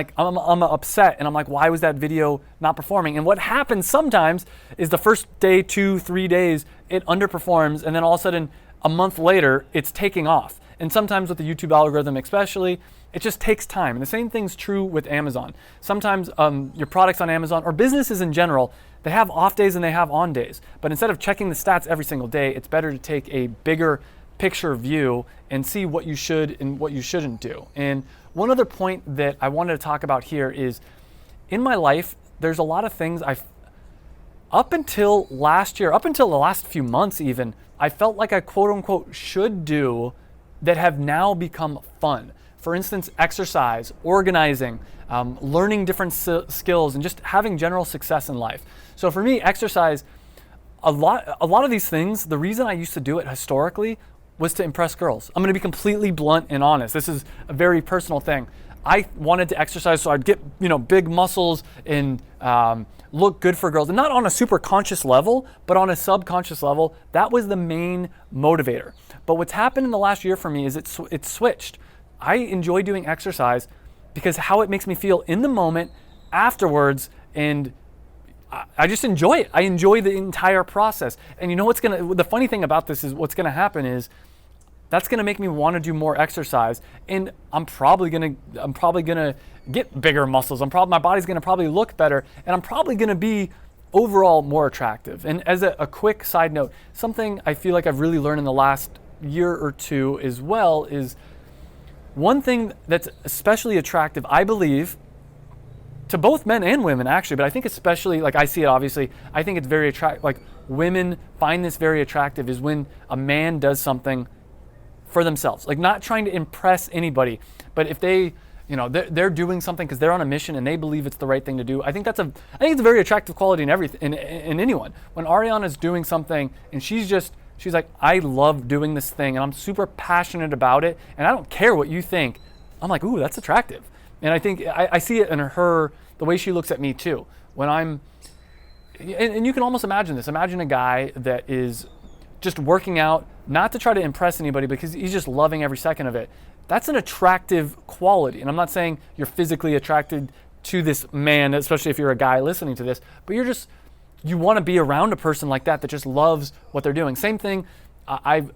upset, and I'm like, why was that video not performing? And what happens sometimes is the first day, 2-3 days, it underperforms, and then all of a sudden, a month later, it's taking off. And sometimes with the YouTube algorithm especially, it just takes time. And the same thing's true with Amazon. Sometimes your products on Amazon, or businesses in general, they have off days and they have on days. But instead of checking the stats every single day, it's better to take a bigger picture view and see what you should and what you shouldn't do. And one other point that I wanted to talk about here is, in my life, there's a lot of things up until last year, up until the last few months even, I felt like I quote unquote should do, that have now become fun. For instance, exercise, organizing, learning different skills, and just having general success in life. So for me, exercise, a lot of these things, the reason I used to do it historically was to impress girls. I'm gonna be completely blunt and honest. This is a very personal thing. I wanted to exercise so I'd get big muscles and look good for girls. And not on a super conscious level, but on a subconscious level, that was the main motivator. But what's happened in the last year for me is it's switched. I enjoy doing exercise because how it makes me feel in the moment, afterwards, and I just enjoy it. I enjoy the entire process. And you know the funny thing about this is what's gonna happen is, that's gonna make me wanna do more exercise, and I'm probably gonna get bigger muscles. My body's gonna probably look better, and I'm probably gonna be overall more attractive. And as a quick side note, something I feel like I've really learned in the last year or two as well is, one thing that's especially attractive, I believe, to both men and women actually, but I think especially, like I see it obviously, I think it's very attractive, like women find this very attractive, is when a man does something for themselves, like not trying to impress anybody, but if they're doing something because they're on a mission and they believe it's the right thing to do. I think it's a very attractive quality in everything, in anyone. When Ariana's doing something and she's like, I love doing this thing and I'm super passionate about it and I don't care what you think, I'm like, ooh, that's attractive. And I think I see it in her, the way she looks at me too. When and you can almost imagine this. Imagine a guy that is just working out, not to try to impress anybody, because he's just loving every second of it. That's an attractive quality. And I'm not saying you're physically attracted to this man, especially if you're a guy listening to this, but you want to be around a person like that just loves what they're doing. Same thing, I've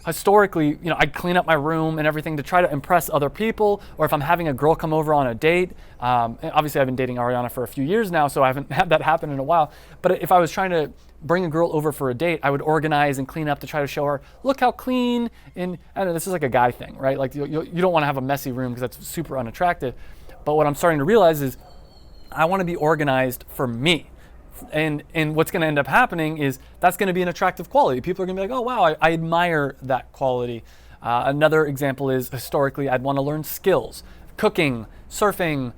historically, I'd clean up my room and everything to try to impress other people, or if I'm having a girl come over on a date, and obviously I've been dating Ariana for a few years now, so I haven't had that happen in a while, but if I was trying to bring a girl over for a date, I would organize and clean up to try to show her, look how clean, and I don't know, this is like a guy thing, right? Like you don't want to have a messy room because that's super unattractive, but what I'm starting to realize is I want to be organized for me. And what's going to end up happening is that's going to be an attractive quality. People are going to be like, oh, wow, I admire that quality. Another example is, historically, I'd want to learn skills, cooking, surfing,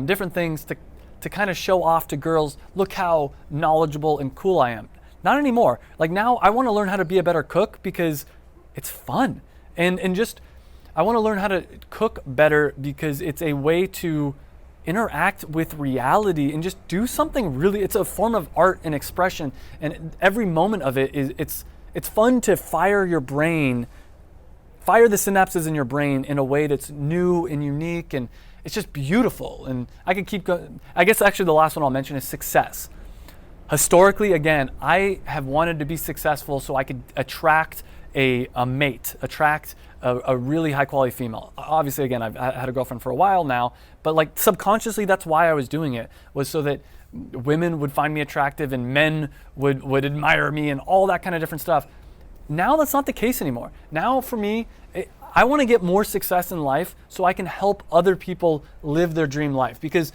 different things to kind of show off to girls, look how knowledgeable and cool I am. Not anymore. Like now I want to learn how to be a better cook because it's fun. And just, I want to learn how to cook better because it's a way to interact with reality and just do something really, it's a form of art and expression, and every moment of it is, it's fun to fire your brain fire the synapses in your brain in a way that's new and unique, and it's just beautiful. And I could keep going. I guess actually the last one I'll mention is success. Historically, again, I have wanted to be successful so I could attract a mate, attract a really high quality female. Obviously, again, I've had a girlfriend for a while now, but like subconsciously, that's why I was doing it, was so that women would find me attractive and men would admire me and all that kind of different stuff. Now that's not the case anymore. Now for me, I want to get more success in life so I can help other people live their dream life, because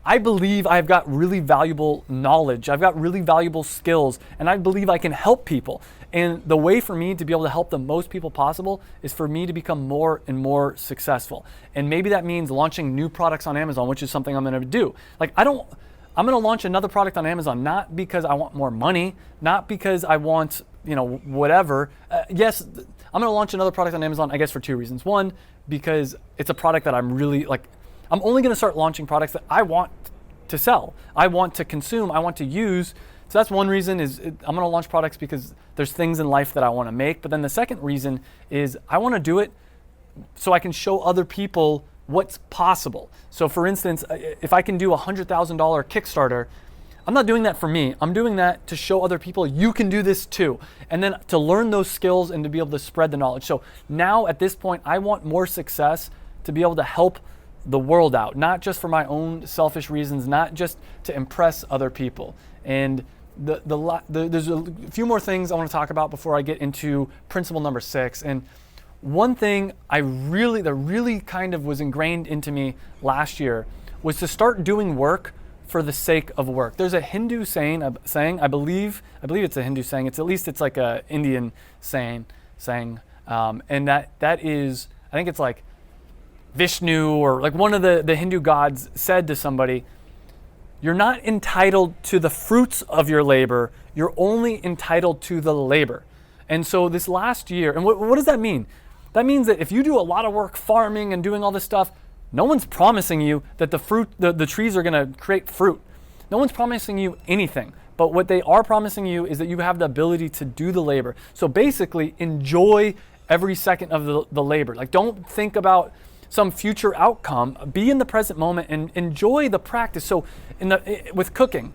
I believe I've got really valuable knowledge, I've got really valuable skills, and I believe I can help people. And the way for me to be able to help the most people possible is for me to become more and more successful. And maybe that means launching new products on Amazon, which is something I'm going to do. Like I'm going to launch another product on Amazon, not because I want more money, not because I want, whatever. Yes, I'm going to launch another product on Amazon, I guess for two reasons. One, because it's a product that I'm really I'm only going to start launching products that I want to sell, I want to consume, I want to use. So that's one reason, I'm going to launch products because there's things in life that I want to make. But then the second reason is I want to do it so I can show other people what's possible. So for instance, if I can do a $100,000 Kickstarter, I'm not doing that for me. I'm doing that to show other people you can do this too. And then to learn those skills and to be able to spread the knowledge. So now at this point, I want more success to be able to help the world out, not just for my own selfish reasons, not just to impress other people. And there's a few more things I want to talk about before I get into principle number 6. And one thing that really kind of was ingrained into me last year was to start doing work for the sake of work. There's a Hindu saying, I believe it's a Hindu saying. It's like a Indian saying, and that is, I think it's like Vishnu or like one of the Hindu gods said to somebody, you're not entitled to the fruits of your labor, you're only entitled to the labor. And so this last year, and what does that mean? That means that if you do a lot of work farming and doing all this stuff, no one's promising you that the trees are gonna create fruit. No one's promising you anything. But what they are promising you is that you have the ability to do the labor. So basically, enjoy every second of the labor. Like, don't think about some future outcome. Be in the present moment and enjoy the practice. So with cooking,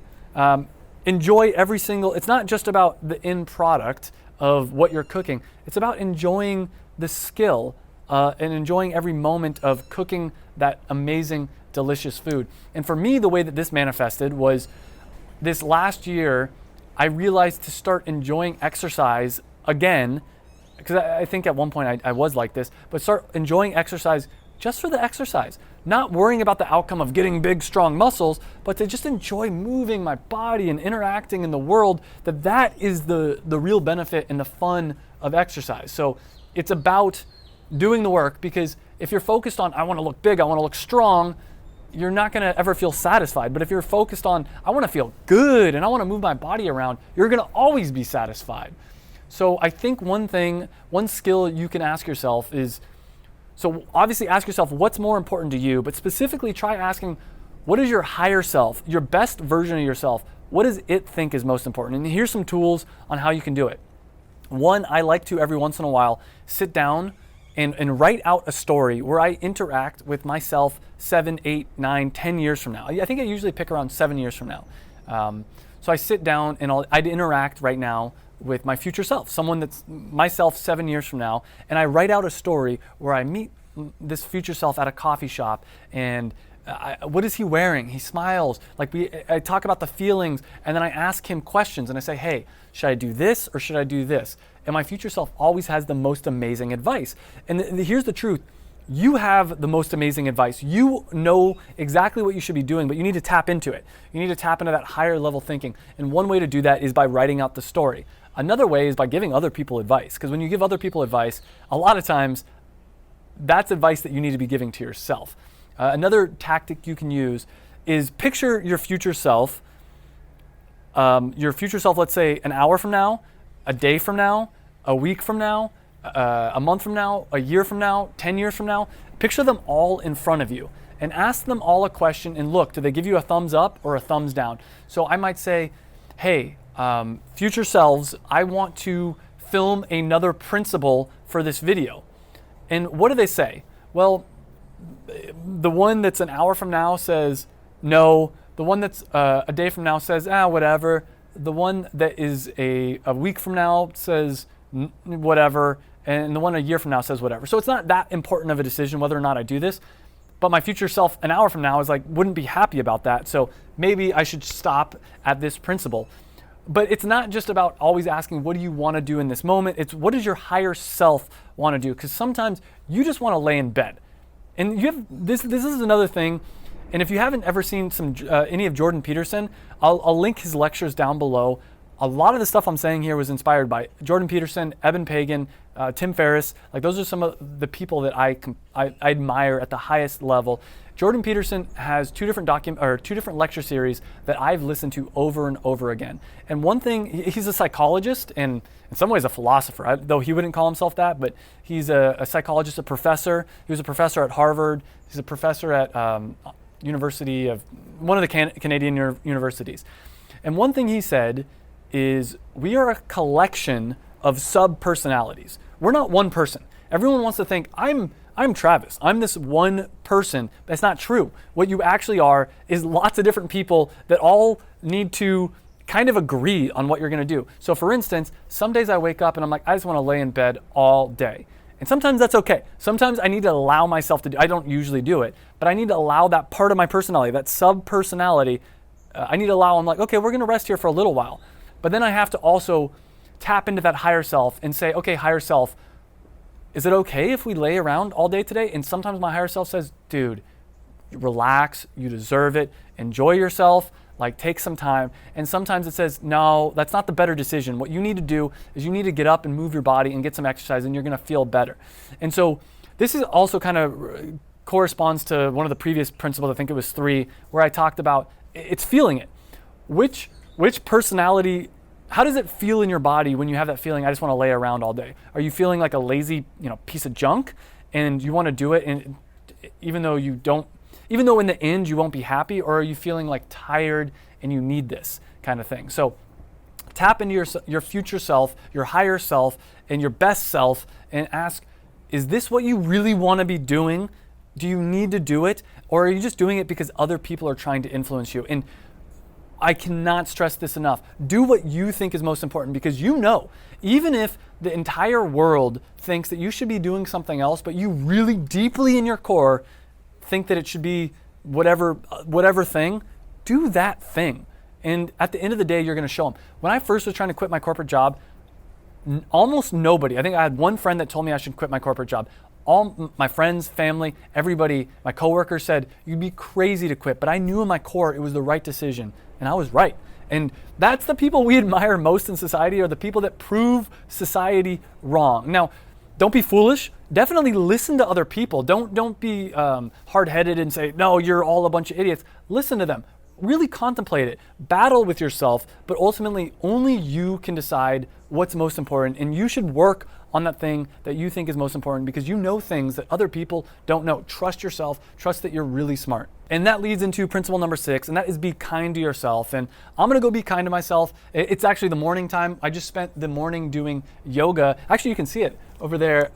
enjoy every single, it's not just about the end product of what you're cooking. It's about enjoying the skill and enjoying every moment of cooking that amazing, delicious food. And for me, the way that this manifested was this last year, I realized to start enjoying exercise again, because I think at one point I was like this, but start enjoying exercise just for the exercise, not worrying about the outcome of getting big, strong muscles, but to just enjoy moving my body and interacting in the world, that is the real benefit and the fun of exercise. So it's about doing the work, because if you're focused on, I want to look big, I want to look strong, you're not going to ever feel satisfied. But if you're focused on, I want to feel good and I want to move my body around, you're going to always be satisfied. So I think one skill you can ask yourself is, so obviously ask yourself what's more important to you, but specifically try asking, what is your higher self, your best version of yourself, what does it think is most important? And here's some tools on how you can do it. One, I like to every once in a while sit down and write out a story where I interact with myself 7, 8, 9, 10 years from now. I think I usually pick around 7 years from now. So I sit down and I'd interact right now with my future self, someone that's myself 7 years from now, and I write out a story where I meet this future self at a coffee shop, and what is he wearing? He smiles. I talk about the feelings, and then I ask him questions, and I say, hey, should I do this or should I do this? And my future self always has the most amazing advice. And here's the truth. You have the most amazing advice. You know exactly what you should be doing, but you need to tap into it. You need to tap into that higher level thinking. And one way to do that is by writing out the story. Another way is by giving other people advice. Because when you give other people advice, a lot of times that's advice that you need to be giving to yourself. Another tactic you can use is picture your future self, let's say an hour from now, a day from now, a week from now, a month from now, a year from now, 10 years from now. Picture them all in front of you and ask them all a question, and look, do they give you a thumbs up or a thumbs down? So I might say, hey, future selves, I want to film another principle for this video. And what do they say? Well, the one that's an hour from now says no. The one that's a day from now says, whatever. The one that is a week from now says whatever. And the one a year from now says whatever. So it's not that important of a decision whether or not I do this. But my future self an hour from now is like, wouldn't be happy about that. So maybe I should stop at this principle. But it's not just about always asking, what do you want to do in this moment? It's what does your higher self want to do? Because sometimes you just want to lay in bed. And you have this is another thing. And if you haven't ever seen any of Jordan Peterson, I'll link his lectures down below. A lot of the stuff I'm saying here was inspired by Jordan Peterson, Eben Pagan, Tim Ferriss. Like those are some of the people that I admire at the highest level. Jordan Peterson has two different lecture series that I've listened to over and over again. And one thing, he's a psychologist and in some ways a philosopher, though he wouldn't call himself that, but he's a psychologist, a professor. He was a professor at Harvard. He's a professor at University of one of the Canadian universities. And one thing he said is we are a collection of sub-personalities. We're not one person. Everyone wants to think, I'm Travis. I'm this one person. That's not true. What you actually are is lots of different people that all need to kind of agree on what you're going to do. So for instance, some days I wake up and I'm like, I just want to lay in bed all day. And sometimes that's okay. Sometimes I need to allow myself to do, I don't usually do it, but I need to allow that part of my personality, that sub-personality, I need to allow, I'm like, okay, we're going to rest here for a little while. But then I have to also tap into that higher self and say, okay, higher self, is it okay if we lay around all day today? And sometimes my higher self says, dude, relax, you deserve it, enjoy yourself, like take some time. And sometimes it says, no, that's not the better decision. What you need to do is you need to get up and move your body and get some exercise and you're gonna feel better. And so this is also kind of corresponds to one of the previous principles, I think it was 3, where I talked about it's feeling it. Which personality, how does it feel in your body when you have that feeling, I just want to lay around all day? Are you feeling like a lazy, piece of junk and you want to do it, and even though in the end you won't be happy, or are you feeling like tired and you need this kind of thing? So tap into your future self, your higher self, and your best self and ask, is this what you really want to be doing? Do you need to do it? Or are you just doing it because other people are trying to influence you? And I cannot stress this enough. Do what you think is most important, because even if the entire world thinks that you should be doing something else, but you really deeply in your core think that it should be whatever thing, do that thing. And at the end of the day, you're going to show them. When I first was trying to quit my corporate job, almost nobody, I think I had one friend that told me I should quit my corporate job. All my friends, family, everybody, my coworkers said, you'd be crazy to quit. But I knew in my core it was the right decision. And I was right. And that's the people we admire most in society, are the people that prove society wrong. Now, don't be foolish. Definitely listen to other people. Don't be hard-headed and say, no, you're all a bunch of idiots. Listen to them. Really contemplate it. Battle with yourself. But ultimately, only you can decide what's most important. And you should work on that thing that you think is most important, because you know things that other people don't know. Trust yourself. Trust that you're really smart. And that leads into principle number 6, and that is be kind to yourself. And I'm gonna go be kind to myself. It's actually the morning time. I just spent the morning doing yoga. Actually, you can see it over there.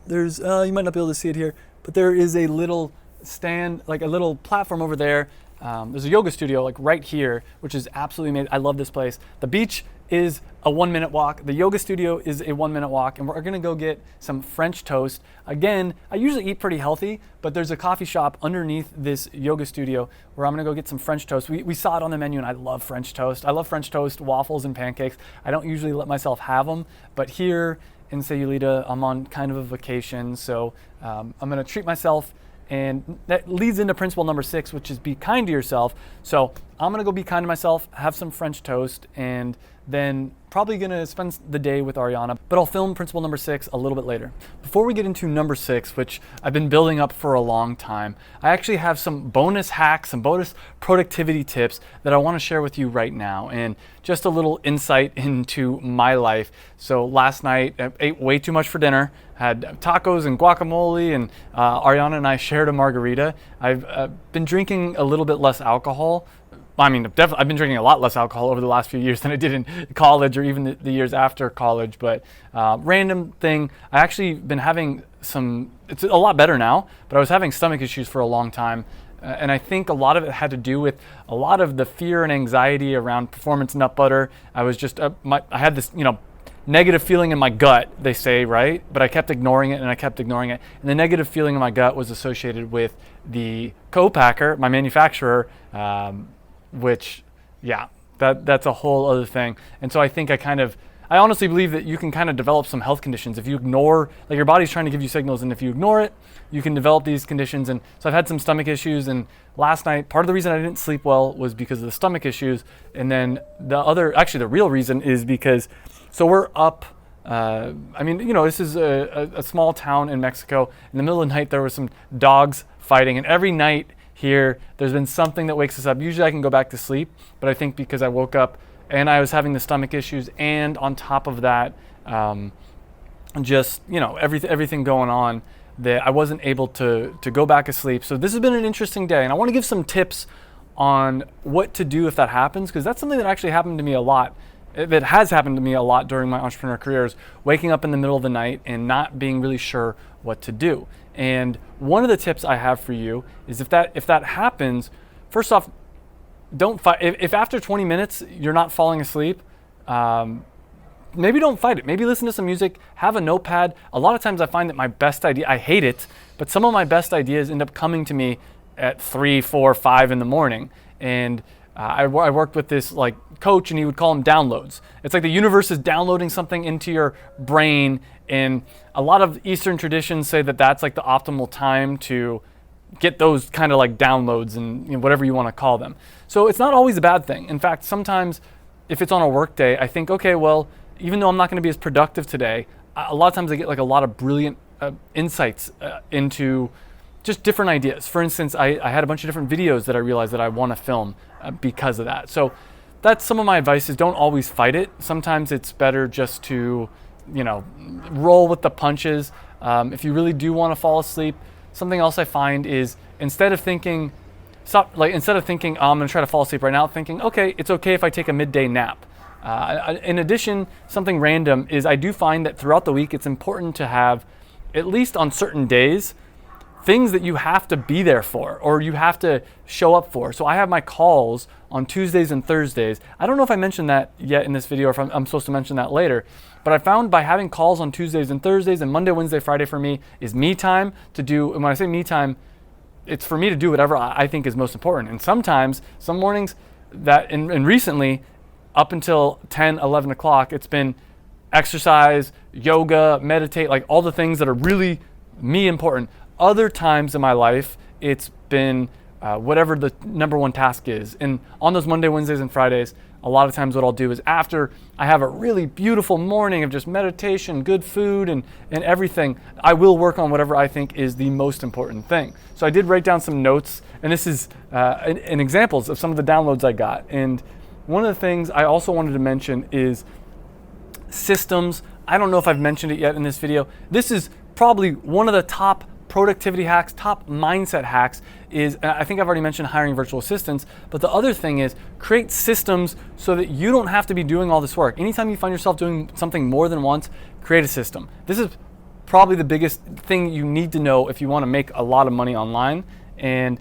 There's, you might not be able to see it here, but there is a little stand, like a little platform over there. There's a yoga studio like right here, which is absolutely amazing. I love this place. The beach is a 1-minute walk. The yoga studio is a 1-minute walk, and we're gonna go get some French toast. Again, I usually eat pretty healthy, but there's a coffee shop underneath this yoga studio where I'm gonna go get some French toast. We saw it on the menu, and I love French toast. I love French toast, waffles, and pancakes. I don't usually let myself have them, but here in Sayulita, I'm on kind of a vacation, so I'm gonna treat myself. And that leads into principle number 6, which is be kind to yourself. So I'm gonna go be kind to myself, have some French toast, and then probably gonna spend the day with Ariana, but I'll film principle number 6 a little bit later. Before we get into number 6, which I've been building up for a long time, I actually have some bonus hacks, some bonus productivity tips that I wanna share with you right now, and just a little insight into my life. So last night, I ate way too much for dinner, had tacos and guacamole, and Ariana and I shared a margarita. I've been drinking a little bit less alcohol I mean, definitely, I've been drinking a lot less alcohol over the last few years than I did in college or even the years after college. But random thing, I actually been having it's a lot better now, but I was having stomach issues for a long time. And I think a lot of it had to do with a lot of the fear and anxiety around performance nut butter. I was just, I had this, negative feeling in my gut, they say, right? But I kept ignoring it and I kept ignoring it. And the negative feeling in my gut was associated with the co-packer, my manufacturer, which, yeah, that's a whole other thing. And so I think I honestly believe that you can kind of develop some health conditions if you ignore, like your body's trying to give you signals, and if you ignore it, you can develop these conditions. And so I've had some stomach issues, and last night, part of the reason I didn't sleep well was because of the stomach issues. And then the real reason is because, so we're up, this is a small town in Mexico. In the middle of the night, there were some dogs fighting, and every night here, there's been something that wakes us up. Usually I can go back to sleep, but I think because I woke up and I was having the stomach issues, and on top of that, everything going on, that I wasn't able to go back to sleep. So this has been an interesting day, and I want to give some tips on what to do if that happens, because that's something that actually happened to me a lot. That has happened to me a lot during my entrepreneur careers, waking up in the middle of the night and not being really sure what to do. And one of the tips I have for you is if that happens, first off, don't fight. If after 20 minutes you're not falling asleep, maybe don't fight it. Maybe listen to some music, have a notepad. A lot of times I find that my best idea, I hate it, but some of my best ideas end up coming to me at 3, 4, 5 in the morning. And I worked with this coach, and he would call them downloads. It's like the universe is downloading something into your brain, and a lot of Eastern traditions say that that's like the optimal time to get those kind of like downloads and whatever you want to call them. So it's not always a bad thing. In fact, sometimes if it's on a work day, I think, okay, well, even though I'm not going to be as productive today, a lot of times I get like a lot of brilliant insights into just different ideas. For instance, I had a bunch of different videos that I realized that I want to film because of that. So that's some of my advice, is don't always fight it. Sometimes it's better just to, roll with the punches. If you really do want to fall asleep, something else I find is instead of thinking, oh, I'm going to try to fall asleep right now, thinking, okay, it's okay if I take a midday nap. In addition, something random is I do find that throughout the week, it's important to have, at least on certain days, things that you have to be there for or you have to show up for. So I have my calls on Tuesdays and Thursdays. I don't know if I mentioned that yet in this video or if I'm supposed to mention that later, but I found by having calls on Tuesdays and Thursdays, and Monday, Wednesday, Friday for me is me time to do, and when I say me time, it's for me to do whatever I think is most important. And sometimes, some mornings and recently, up until 10, 11 o'clock, it's been exercise, yoga, meditate, like all the things that are really me important. Other times in my life, it's been whatever the number one task is. And on those Monday, Wednesdays, and Fridays, a lot of times what I'll do is after I have a really beautiful morning of just meditation, good food, and everything, I will work on whatever I think is the most important thing. So I did write down some notes, and this is an examples of some of the downloads I got. And one of the things I also wanted to mention is systems. I don't know if I've mentioned it yet in this video. This is probably one of the top productivity hacks, top mindset hacks is, I think I've already mentioned hiring virtual assistants, but the other thing is create systems so that you don't have to be doing all this work. Anytime you find yourself doing something more than once, create a system. This is probably the biggest thing you need to know if you want to make a lot of money online. And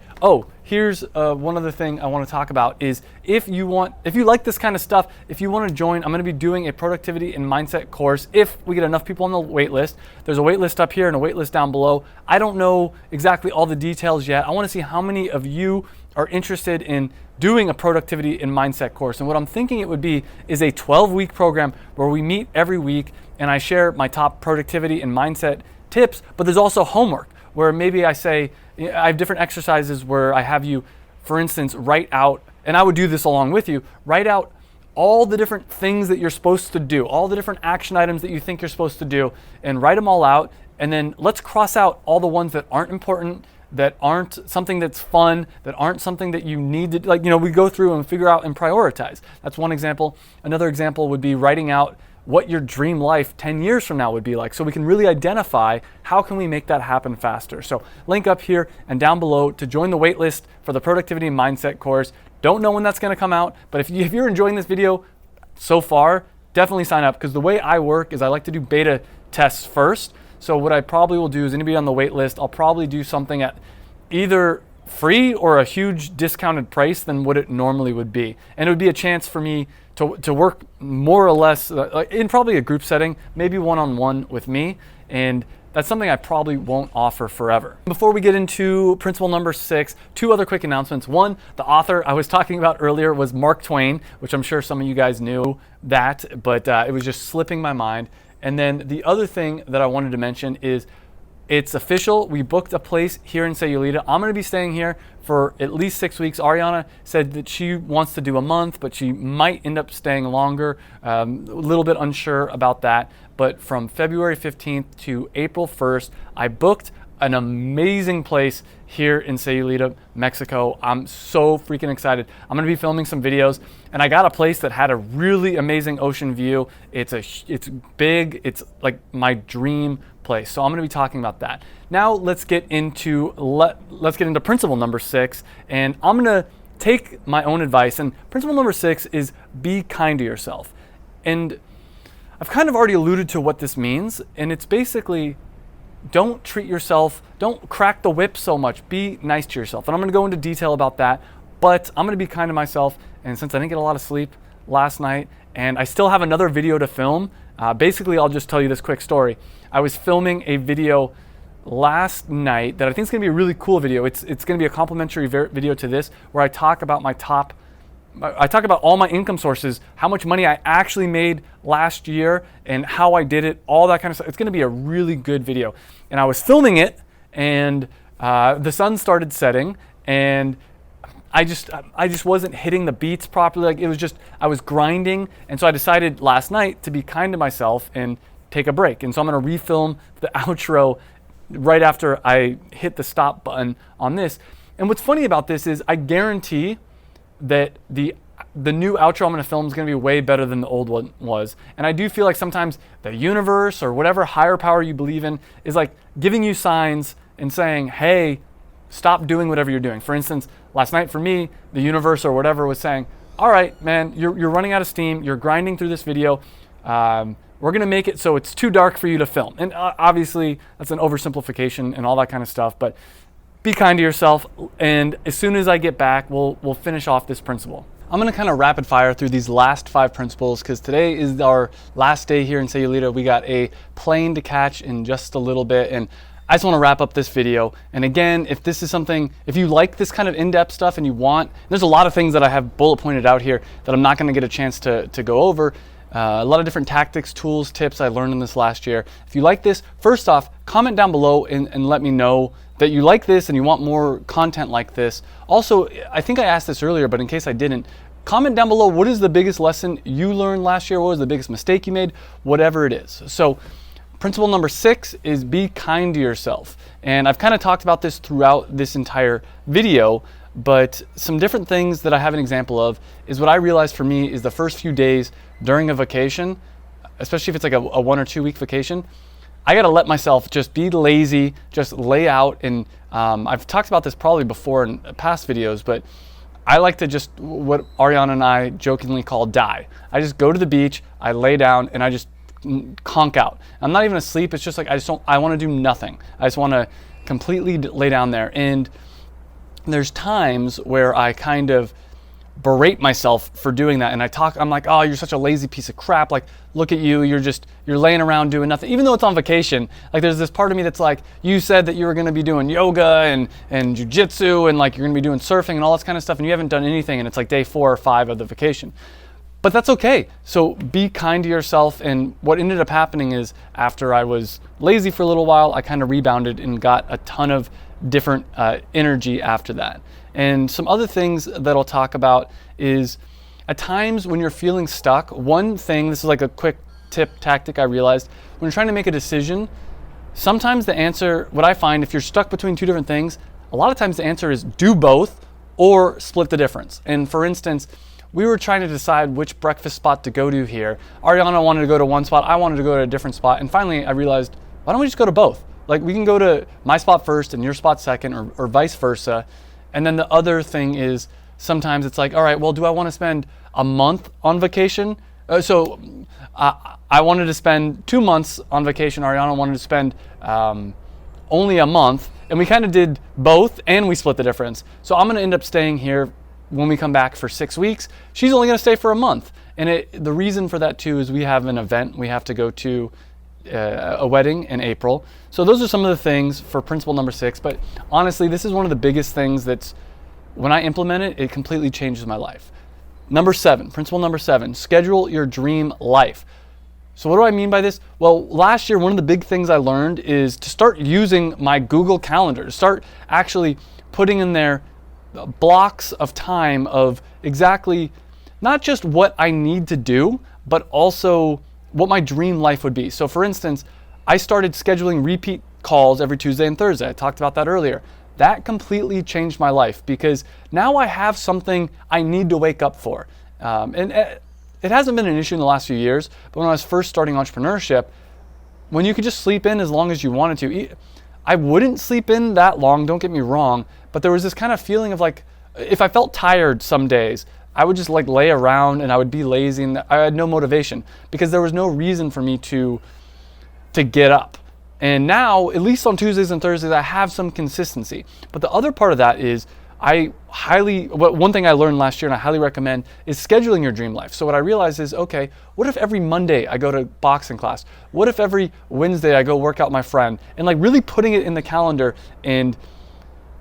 here's one other thing I want to talk about is if you like this kind of stuff, if you want to join, I'm going to be doing a productivity and mindset course. If we get enough people on the wait list, there's a wait list up here and a wait list down below. I don't know exactly all the details yet. I want to see how many of you are interested in doing a productivity and mindset course. And what I'm thinking it would be is a 12-week program where we meet every week and I share my top productivity and mindset tips, but there's also homework where maybe I say, I have different exercises where I have you, for instance, write out, and I would do this along with you, write out all the different things that you're supposed to do, all the different action items that you think you're supposed to do, and write them all out, and then let's cross out all the ones that aren't important, that aren't something that's fun, that aren't something that you need to, we go through and figure out and prioritize. That's one example. Another example would be writing out what your dream life 10 years from now would be like, so we can really identify how can we make that happen faster. So link up here and down below to join the waitlist for the Productivity and Mindset course. Don't know when that's going to come out, but if you're enjoying this video so far, definitely sign up, because the way I work is I like to do beta tests first. So what I probably will do is anybody on the wait list, I'll probably do something at either free or a huge discounted price than what it normally would be. And it would be a chance for me to work more or less in probably a group setting, maybe one-on-one with me. And that's something I probably won't offer forever. Before we get into principle number 6, 2 other quick announcements. One, the author I was talking about earlier was Mark Twain, which I'm sure some of you guys knew that, but it was just slipping my mind. And then the other thing that I wanted to mention is it's official. We booked a place here in Sayulita. I'm going to be staying here for at least 6 weeks. Ariana said that she wants to do a month, but she might end up staying longer. A little bit unsure about that. But from February 15th to April 1st, I booked an amazing place here in Sayulita, Mexico. I'm so freaking excited. I'm gonna be filming some videos, and I got a place that had a really amazing ocean view. It's big. It's like my dream place. So I'm gonna be talking about that. Now let's get into principle number 6, and I'm gonna take my own advice. And principle number 6 is be kind to yourself. And I've kind of already alluded to what this means, and it's basically don't crack the whip so much. Be nice to yourself. And I'm going to go into detail about that, but I'm going to be kind to myself. And since I didn't get a lot of sleep last night, and I still have another video to film, basically I'll just tell you this quick story. I was filming a video last night that I think is going to be a really cool video. It's going to be a complimentary video to this, where I talk about all my income sources, how much money I actually made last year and how I did it, all that kind of stuff. It's going to be a really good video. And I was filming it, and the sun started setting, and I just wasn't hitting the beats properly. Like, it was just, I was grinding. And so I decided last night to be kind to myself and take a break. And so I'm going to refilm the outro right after I hit the stop button on this. And what's funny about this is I guarantee that the new outro I'm going to film is going to be way better than the old one was. And I do feel like sometimes the universe or whatever higher power you believe in is like giving you signs and saying, hey, stop doing whatever you're doing. For instance, last night for me, the universe or whatever was saying, all right, man, you're running out of steam. You're grinding through this video. We're going to make it so it's too dark for you to film. And obviously that's an oversimplification and all that kind of stuff, but be kind to yourself, and as soon as I get back, we'll finish off this principle. I'm going to kind of rapid fire through these last 5 principles, because today is our last day here in Sayulita. We got a plane to catch in just a little bit, and I just want to wrap up this video. And again, if you like this kind of in-depth stuff and you want, there's a lot of things that I have bullet pointed out here that I'm not going to get a chance to go over. A lot of different tactics, tools, tips I learned in this last year. If you like this, first off, comment down below and let me know that you like this and you want more content like this. Also, I think I asked this earlier, but in case I didn't, comment down below, what is the biggest lesson you learned last year? What was the biggest mistake you made? Whatever it is. So principle number 6 is be kind to yourself. And I've kind of talked about this throughout this entire video, but some different things that I have an example of is what I realized for me is the first few days during a vacation, especially if it's like a 1 or 2 week vacation, I got to let myself just be lazy, just lay out. And I've talked about this probably before in past videos, but I like to just, what Ariana and I jokingly call die. I just go to the beach, I lay down, and I just conk out. I'm not even asleep. It's just like, I want to do nothing. I just want to completely lay down there. And there's times where I kind of berate myself for doing that, and I'm like, oh, you're such a lazy piece of crap, like, look at you, you're laying around doing nothing, even though it's on vacation. Like, there's this part of me that's like, you said that you were going to be doing yoga and jiu-jitsu, and like you're going to be doing surfing and all this kind of stuff, and you haven't done anything, and it's like day 4 or 5 of the vacation. But that's okay. So be kind to yourself. And what ended up happening is, after I was lazy for a little while, I kind of rebounded and got a ton of different energy after that. And some other things that I'll talk about is, at times when you're feeling stuck, one thing, this is like a quick tactic I realized, when you're trying to make a decision, sometimes the answer, what I find, if you're stuck between 2 different things, a lot of times the answer is do both or split the difference. And for instance, we were trying to decide which breakfast spot to go to here. Ariana wanted to go to one spot, I wanted to go to a different spot, and finally I realized, why don't we just go to both? Like, we can go to my spot first and your spot second, or vice versa. And then the other thing is, sometimes it's like, all right, well, do I want to spend a month on vacation? I wanted to spend 2 months on vacation. Ariana wanted to spend only a month, and we kind of did both, and we split the difference. So I'm going to end up staying here when we come back for 6 weeks. She's only going to stay for a month. And the reason for that too is we have an event we have to go to, a wedding in April. So those are some of the things for principle number 6. But honestly, this is one of the biggest things that's, when I implement it, it completely changes my life. Number 7, principle number 7, schedule your dream life. So what do I mean by this? Well, last year, one of the big things I learned is to start using my Google Calendar, to start actually putting in there blocks of time of exactly not just what I need to do, but also what my dream life would be. So for instance, I started scheduling repeat calls every Tuesday and Thursday. I talked about that earlier. That completely changed my life because now I have something I need to wake up for. And it hasn't been an issue in the last few years, but when I was first starting entrepreneurship, when you could just sleep in as long as you wanted to, I wouldn't sleep in that long, don't get me wrong, but there was this kind of feeling of like, if I felt tired some days, I would just like lay around and I would be lazy and I had no motivation because there was no reason for me to get up. And now, at least on Tuesdays and Thursdays, I have some consistency. But the other part of that is one thing I learned last year and I highly recommend is scheduling your dream life. So what I realized is, okay, what if every Monday I go to boxing class? What if every Wednesday I go work out with my friend? And like really putting it in the calendar and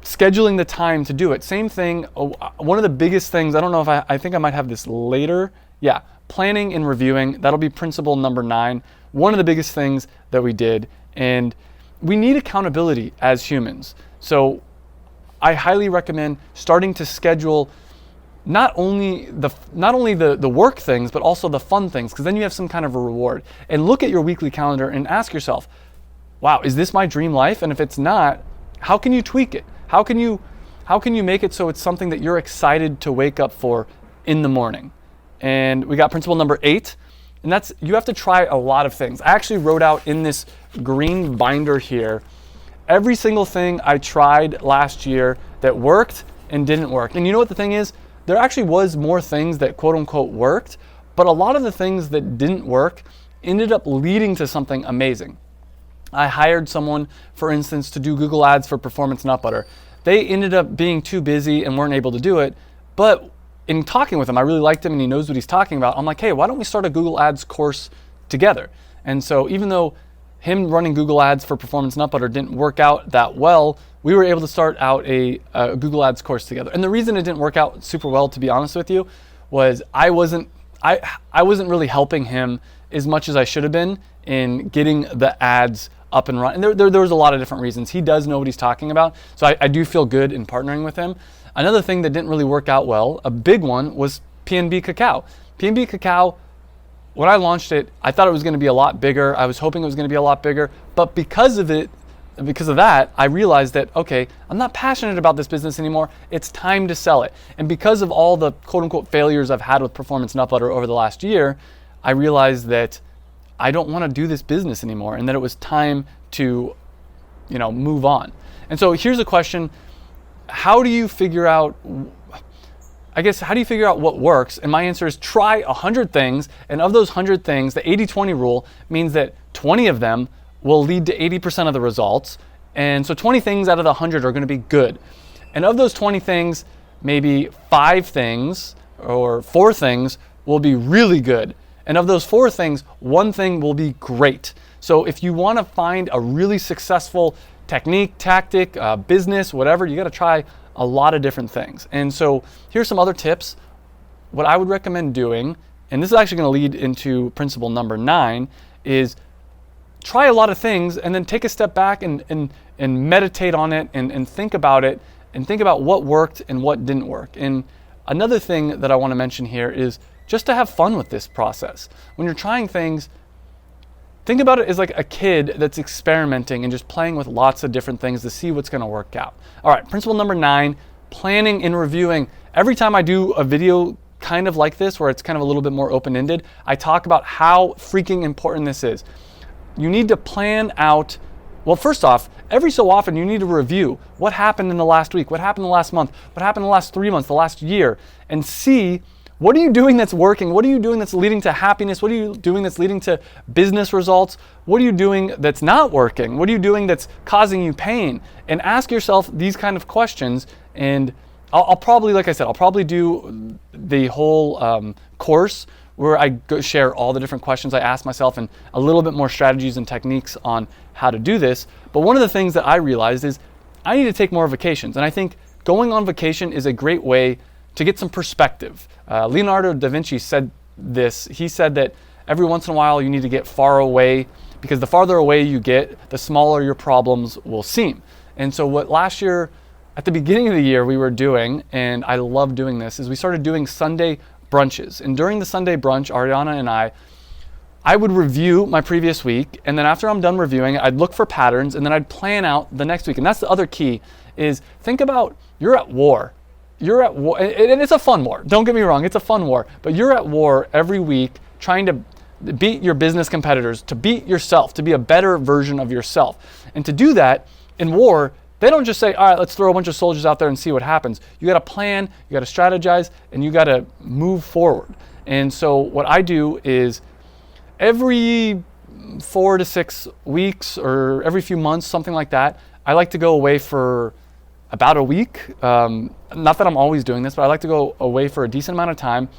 scheduling the time to do it. Same thing, one of the biggest things, I don't know if I think I might have this later. Yeah, planning and reviewing, that'll be principle number 9. One of the biggest things that we did, and we need accountability as humans. So I highly recommend starting to schedule not only the work things, but also the fun things, because then you have some kind of a reward. And look at your weekly calendar and ask yourself, wow, is this my dream life? And if it's not, how can you tweak it? How can you make it so it's something that you're excited to wake up for in the morning? And we got principle number 8, and that's you have to try a lot of things. I actually wrote out in this green binder here every single thing I tried last year that worked and didn't work. And you know what the thing is? There actually was more things that quote unquote worked, but a lot of the things that didn't work ended up leading to something amazing. I hired someone, for instance, to do Google Ads for performance nut butter. They ended up being too busy and weren't able to do it, but in talking with him, I really liked him and he knows what he's talking about. I'm like, hey, why don't we start a Google Ads course together? And so even though him running Google Ads for performance nut butter didn't work out that well, we were able to start out a Google Ads course together. And the reason it didn't work out super well, to be honest with you, was I wasn't really helping him as much as I should have been in getting the ads up and running. And there was a lot of different reasons. He does know what he's talking about, so I do feel good in partnering with him. Another thing that didn't really work out well, a big one, was PNB Cacao. PNB Cacao, when I launched it, I thought it was going to be a lot bigger. I was hoping it was going to be a lot bigger, but because of that, I realized that, okay, I'm not passionate about this business anymore. It's time to sell it. And because of all the quote unquote failures I've had with performance nut butter over the last year, I realized that I don't want to do this business anymore and that it was time to, move on. And so here's a question. How do you figure out what works? And my answer is try 100 things. And of those 100 things, the 80-20 rule means that 20 of them will lead to 80% of the results. And so 20 things out of the 100 are going to be good. And of those 20 things, maybe 5 things or 4 things will be really good. And of those 4 things, 1 thing will be great. So if you want to find a really successful technique, tactic, business, whatever, you got to try a lot of different things. And so here's some other tips. What I would recommend doing, and this is actually going to lead into principle number 9, is try a lot of things and then take a step back and meditate on it and think about it and think about what worked and what didn't work. And another thing that I want to mention here is just to have fun with this process. When you're trying things, think about it as like a kid that's experimenting and just playing with lots of different things to see what's going to work out. All right, principle number 9, planning and reviewing. Every time I do a video kind of like this, where it's kind of a little bit more open-ended. I talk about how freaking important this is. You need to plan out, well, first off, every so often you need to review what happened in the last week, what happened in the last month, what happened in the last 3 months, the last year, and see what are you doing that's working? What are you doing that's leading to happiness? What are you doing that's leading to business results? What are you doing that's not working? What are you doing that's causing you pain? And ask yourself these kind of questions. And I'll probably, like I said, I'll probably do the whole course where I share all the different questions I ask myself and a little bit more strategies and techniques on how to do this. But one of the things that I realized is I need to take more vacations. And I think going on vacation is a great way to get some perspective. Leonardo da Vinci said this. He said that every once in a while you need to get far away, because the farther away you get, the smaller your problems will seem. And so what last year, at the beginning of the year, we were doing, and I love doing this, is we started doing Sunday brunches. And during the Sunday brunch, Ariana and I would review my previous week, and then after I'm done reviewing, I'd look for patterns, and then I'd plan out the next week. And that's the other key, is think about, you're at war. You're at war, and it's a fun war. Don't get me wrong, it's a fun war. But you're at war every week trying to beat your business competitors, to beat yourself, to be a better version of yourself. And to do that in war, they don't just say, all right, let's throw a bunch of soldiers out there and see what happens. You got to plan, you got to strategize, and you got to move forward. And so what I do is every 4 to 6 weeks or every few months, something like that, I like to go away for about a week. Not that I'm always doing this, but I like to go away for a decent amount of time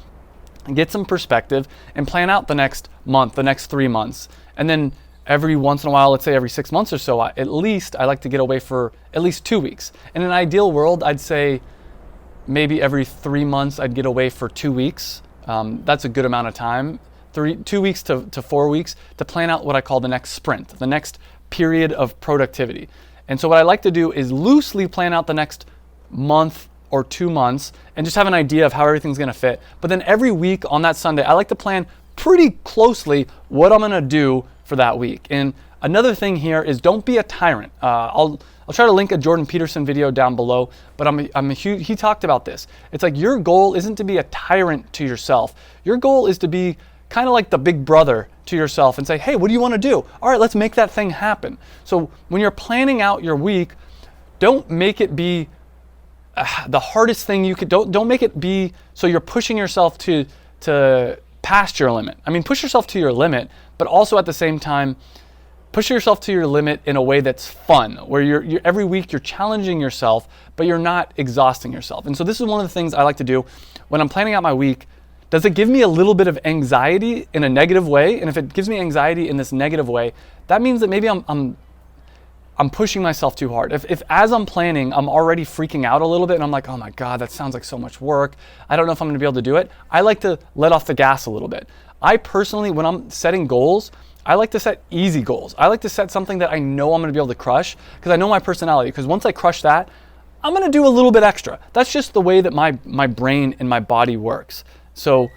and get some perspective and plan out the next month, the next 3 months. And then every once in a while, let's say every 6 months or so, at least I like to get away for at least 2 weeks. In an ideal world, I'd say maybe every 3 months I'd get away for 2 weeks. That's a good amount of time. 2 weeks to 4 weeks to plan out what I call the next sprint, the next period of productivity. And so what I like to do is loosely plan out the next month or 2 months and just have an idea of how everything's going to fit. But then every week on that Sunday, I like to plan pretty closely what I'm going to do for that week. And another thing here is don't be a tyrant. I'll try to link a Jordan Peterson video down below, but he talked about this. It's like your goal isn't to be a tyrant to yourself. Your goal is to be kind of like the big brother to yourself and say, hey, what do you want to do? All right, let's make that thing happen. So when you're planning out your week, don't make it be the hardest thing you could. Don't make it be so you're pushing yourself to past your limit. I mean, push yourself to your limit, but also at the same time, push yourself to your limit in a way that's fun, where you're every week you're challenging yourself, but you're not exhausting yourself. And so this is one of the things I like to do when I'm planning out my week. Does it give me a little bit of anxiety in a negative way? And if it gives me anxiety in this negative way, that means that maybe I'm pushing myself too hard. If as I'm planning, I'm already freaking out a little bit and I'm like, oh my God, that sounds like so much work. I don't know if I'm gonna be able to do it. I like to let off the gas a little bit. I personally, when I'm setting goals, I like to set easy goals. I like to set something that I know I'm gonna be able to crush, because I know my personality, because once I crush that, I'm gonna do a little bit extra. That's just the way that my brain and my body works. So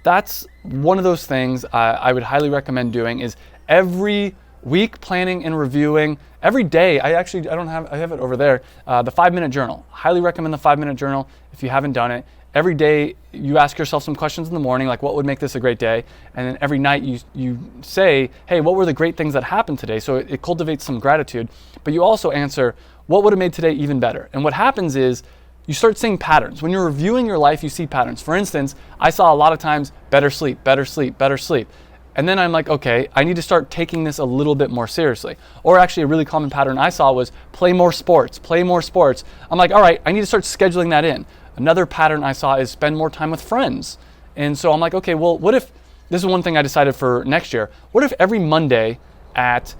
that's one of those things I would highly recommend doing, is every week planning and reviewing. Every day, I have it over there, the 5-minute journal. Highly recommend the 5-minute journal if you haven't done it. Every day you ask yourself some questions in the morning, like what would make this a great day? And then every night you say, hey, what were the great things that happened today? So it cultivates some gratitude, but you also answer, what would have made today even better? And what happens is, you start seeing patterns. When you're reviewing your life, you see patterns. For instance, I saw a lot of times, better sleep, better sleep, better sleep. And then I'm like, okay, I need to start taking this a little bit more seriously. Or actually a really common pattern I saw was play more sports, play more sports. I'm like, all right, I need to start scheduling that in. Another pattern I saw is spend more time with friends. And so I'm like, okay, well, what if, this is one thing I decided for next year, what if every Monday at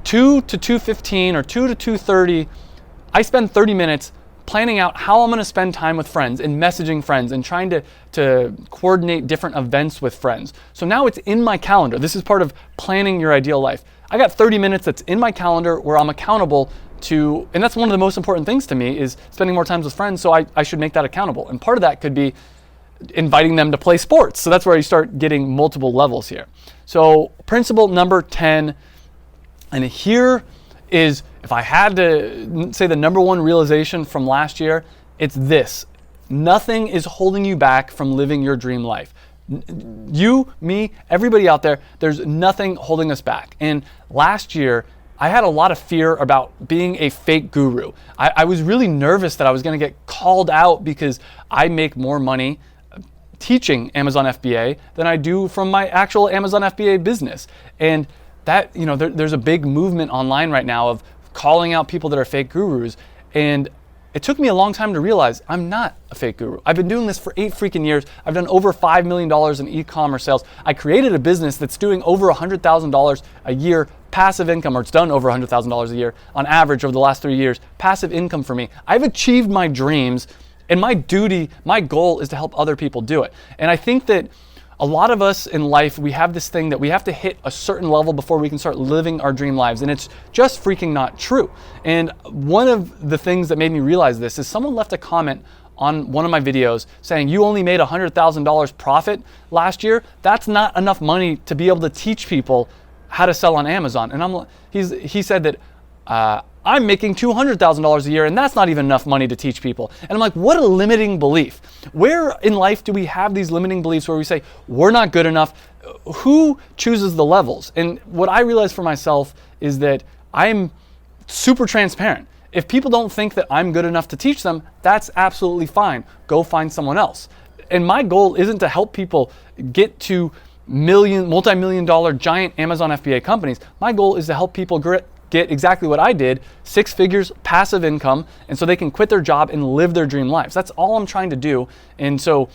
2 to 2:15 or 2 to 2:30, I spend 30 minutes planning out how I'm going to spend time with friends and messaging friends and trying to coordinate different events with friends. So now it's in my calendar. This is part of planning your ideal life. I got 30 minutes that's in my calendar where I'm accountable to, and that's one of the most important things to me, is spending more time with friends, so I should make that accountable. And part of that could be inviting them to play sports. So that's where you start getting multiple levels here. So principle number 10, and here is, if I had to say the number one realization from last year, it's this. Nothing is holding you back from living your dream life. You, me, everybody out there, there's nothing holding us back. And last year, I had a lot of fear about being a fake guru. I was really nervous that I was going to get called out because I make more money teaching Amazon FBA than I do from my actual Amazon FBA business. And that, there's a big movement online right now of calling out people that are fake gurus. And it took me a long time to realize I'm not a fake guru. I've been doing this for 8 freaking years. I've done over $5 million in e-commerce sales. I created a business that's doing over $100,000 a year passive income, or it's done over $100,000 a year on average over the last 3 years, passive income for me. I've achieved my dreams, and my duty, my goal is to help other people do it. And I think that a lot of us in life, we have this thing that we have to hit a certain level before we can start living our dream lives. And it's just freaking not true. And one of the things that made me realize this is someone left a comment on one of my videos saying, you only made $100,000 profit last year. That's not enough money to be able to teach people how to sell on Amazon. And he said that I'm making $200,000 a year, and that's not even enough money to teach people. And I'm like, what a limiting belief. Where in life do we have these limiting beliefs where we say, we're not good enough? Who chooses the levels? And what I realized for myself is that I'm super transparent. If people don't think that I'm good enough to teach them, that's absolutely fine. Go find someone else. And my goal isn't to help people get to multi-million dollar giant Amazon FBA companies. My goal is to help people get exactly what I did, 6 figures passive income, and so they can quit their job and live their dream lives. That's all I'm trying to do. And so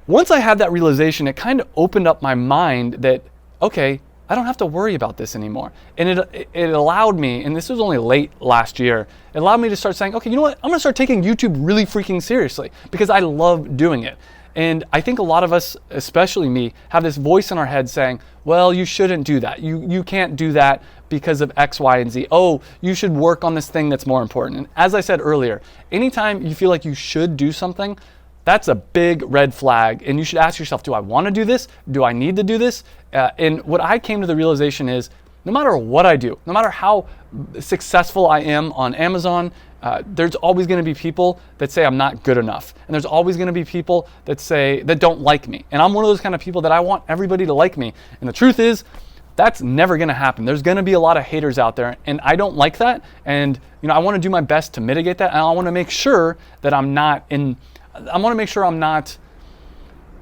once I had that realization, it kind of opened up my mind that, okay, I don't have to worry about this anymore. And it allowed me, and this was only late last year, it allowed me to start saying, okay, you know what? I'm gonna start taking YouTube really freaking seriously because I love doing it. And I think a lot of us, especially me, have this voice in our head saying, well, you shouldn't do that. You can't do that because of X, Y, and Z. Oh, you should work on this thing that's more important. And as I said earlier, anytime you feel like you should do something, that's a big red flag. And you should ask yourself, do I want to do this? Do I need to do this? And what I came to the realization is, no matter what I do, no matter how successful I am on Amazon, there's always going to be people that say I'm not good enough. And there's always going to be people that don't like me. And I'm one of those kind of people that I want everybody to like me. And the truth is, that's never going to happen. There's going to be a lot of haters out there, and I don't like that. And I want to do my best to mitigate that. And I want to make sure that I'm not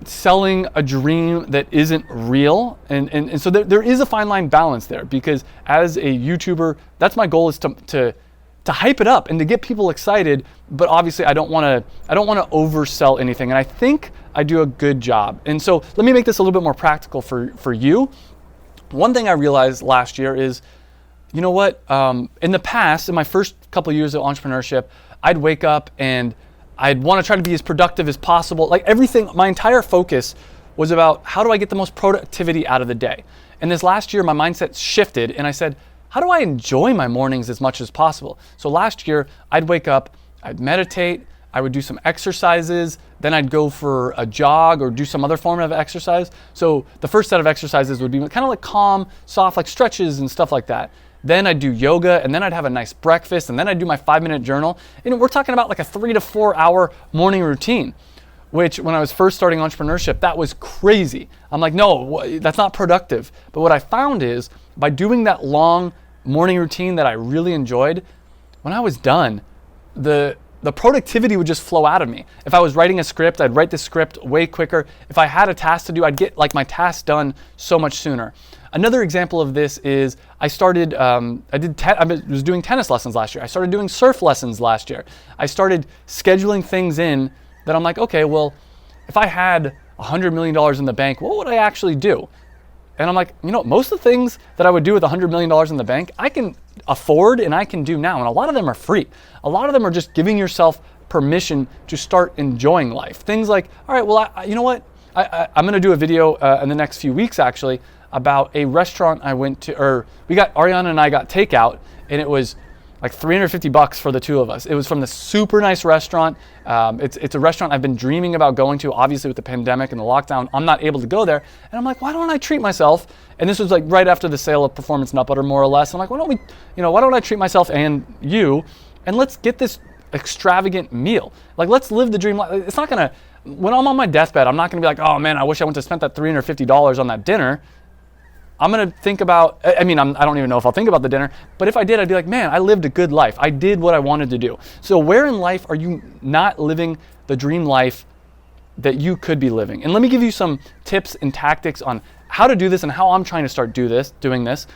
selling a dream that isn't real. And so there is a fine line balance there, because as a YouTuber, that's my goal, is to hype it up and to get people excited. But obviously I don't want to oversell anything. And I think I do a good job. And so let me make this a little bit more practical for you. One thing I realized last year is, you know what? In the past, in my first couple of years of entrepreneurship, I'd wake up and I'd want to try to be as productive as possible. Like everything, my entire focus was about how do I get the most productivity out of the day. And this last year, my mindset shifted and I said, how do I enjoy my mornings as much as possible? So last year, I'd wake up, I'd meditate, I would do some exercises, then I'd go for a jog or do some other form of exercise. So the first set of exercises would be kind of like calm, soft, like stretches and stuff like that. Then I'd do yoga, and then I'd have a nice breakfast, and then I'd do my 5-minute journal. And we're talking about like a 3 to 4 hour morning routine, which when I was first starting entrepreneurship, that was crazy. I'm like, no, that's not productive. But what I found is by doing that long morning routine that I really enjoyed, when I was done, the productivity would just flow out of me. If I was writing a script, I'd write the script way quicker. If I had a task to do, I'd get like my task done so much sooner. Another example of this is I was doing tennis lessons last year. I started doing surf lessons last year. I started scheduling things in that I'm like, okay, well, if I had $100 million in the bank, what would I actually do? And I'm like, most of the things that I would do with $100 million in the bank, I can afford and I can do now. And a lot of them are free. A lot of them are just giving yourself permission to start enjoying life. Things like, all right, well, you know what? I'm going to do a video in the next few weeks, actually, about a restaurant I went to, or Ariana and I got takeout, and it was like $350 for the two of us. It was from the super nice restaurant. It's a restaurant I've been dreaming about going to. Obviously with the pandemic and the lockdown, I'm not able to go there. And I'm like, why don't I treat myself? And this was like right after the sale of Performance Nut Butter, more or less. I'm like, why don't I treat myself and you, and let's get this extravagant meal. Like, let's live the dream life. It's not gonna, when I'm on my deathbed, I'm not gonna be like, oh man, I wish I went to spend that $350 on that dinner. I'm gonna think about, I don't even know if I'll think about the dinner, but if I did, I'd be like, man, I lived a good life. I did what I wanted to do. So where in life are you not living the dream life that you could be living? And let me give you some tips and tactics on how to do this and how I'm trying to start doing this.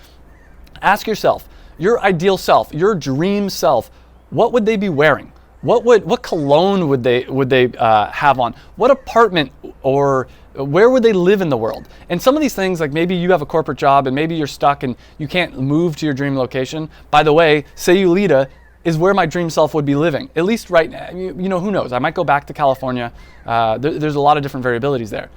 Ask yourself, your ideal self, your dream self, what would they be wearing? What cologne would they have on? What apartment or where would they live in the world? And some of these things, like maybe you have a corporate job and maybe you're stuck and you can't move to your dream location. By the way, Sayulita is where my dream self would be living, at least right now. You know, who knows? I might go back to California. There's a lot of different variabilities there.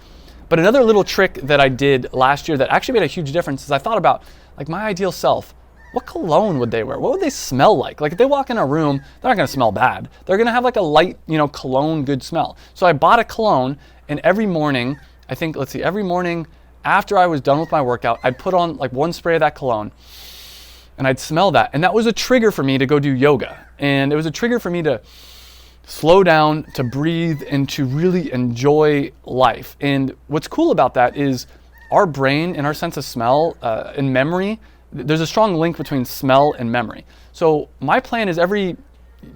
But another little trick that I did last year that actually made a huge difference is I thought about, like, my ideal self. What cologne would they wear? What would they smell like? Like, if they walk in a room, they're not gonna smell bad. They're gonna have like a light, cologne, good smell. So I bought a cologne, and every morning, every morning after I was done with my workout, I'd put on like one spray of that cologne, and I'd smell that. And that was a trigger for me to go do yoga. And it was a trigger for me to slow down, to breathe, and to really enjoy life. And what's cool about that is our brain and our sense of smell and memory, there's a strong link between smell and memory. So my plan is every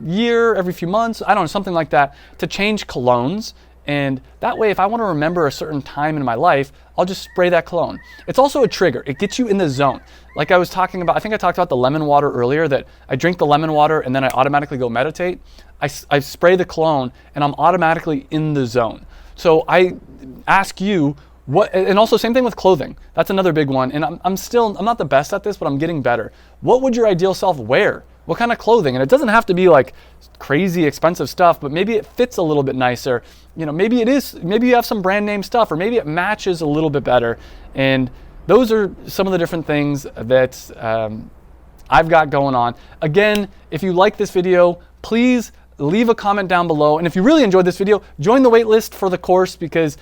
year, every few months, I don't know, something like that, to change colognes. And that way, if I want to remember a certain time in my life, I'll just spray that cologne. It's also a trigger. It gets you in the zone. Like I was talking about, I think I talked about the lemon water earlier, that I drink the lemon water and then I automatically go meditate. I spray the cologne and I'm automatically in the zone. So I ask you, and also same thing with clothing. That's another big one. And I'm not the best at this, but I'm getting better. What would your ideal self wear? What kind of clothing? And it doesn't have to be like crazy expensive stuff, but maybe it fits a little bit nicer. Maybe you have some brand name stuff, or maybe it matches a little bit better. And those are some of the different things that I've got going on. Again, if you like this video, please leave a comment down below. And if you really enjoyed this video, join the waitlist for the course, because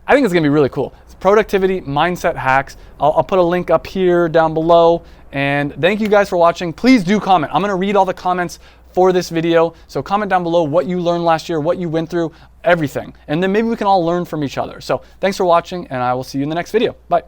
I think it's gonna be really cool. It's productivity mindset hacks. I'll put a link up here down below. And thank you guys for watching. Please do comment. I'm gonna read all the comments for this video. So comment down below what you learned last year, what you went through, everything. And then maybe we can all learn from each other. So thanks for watching, and I will see you in the next video. Bye.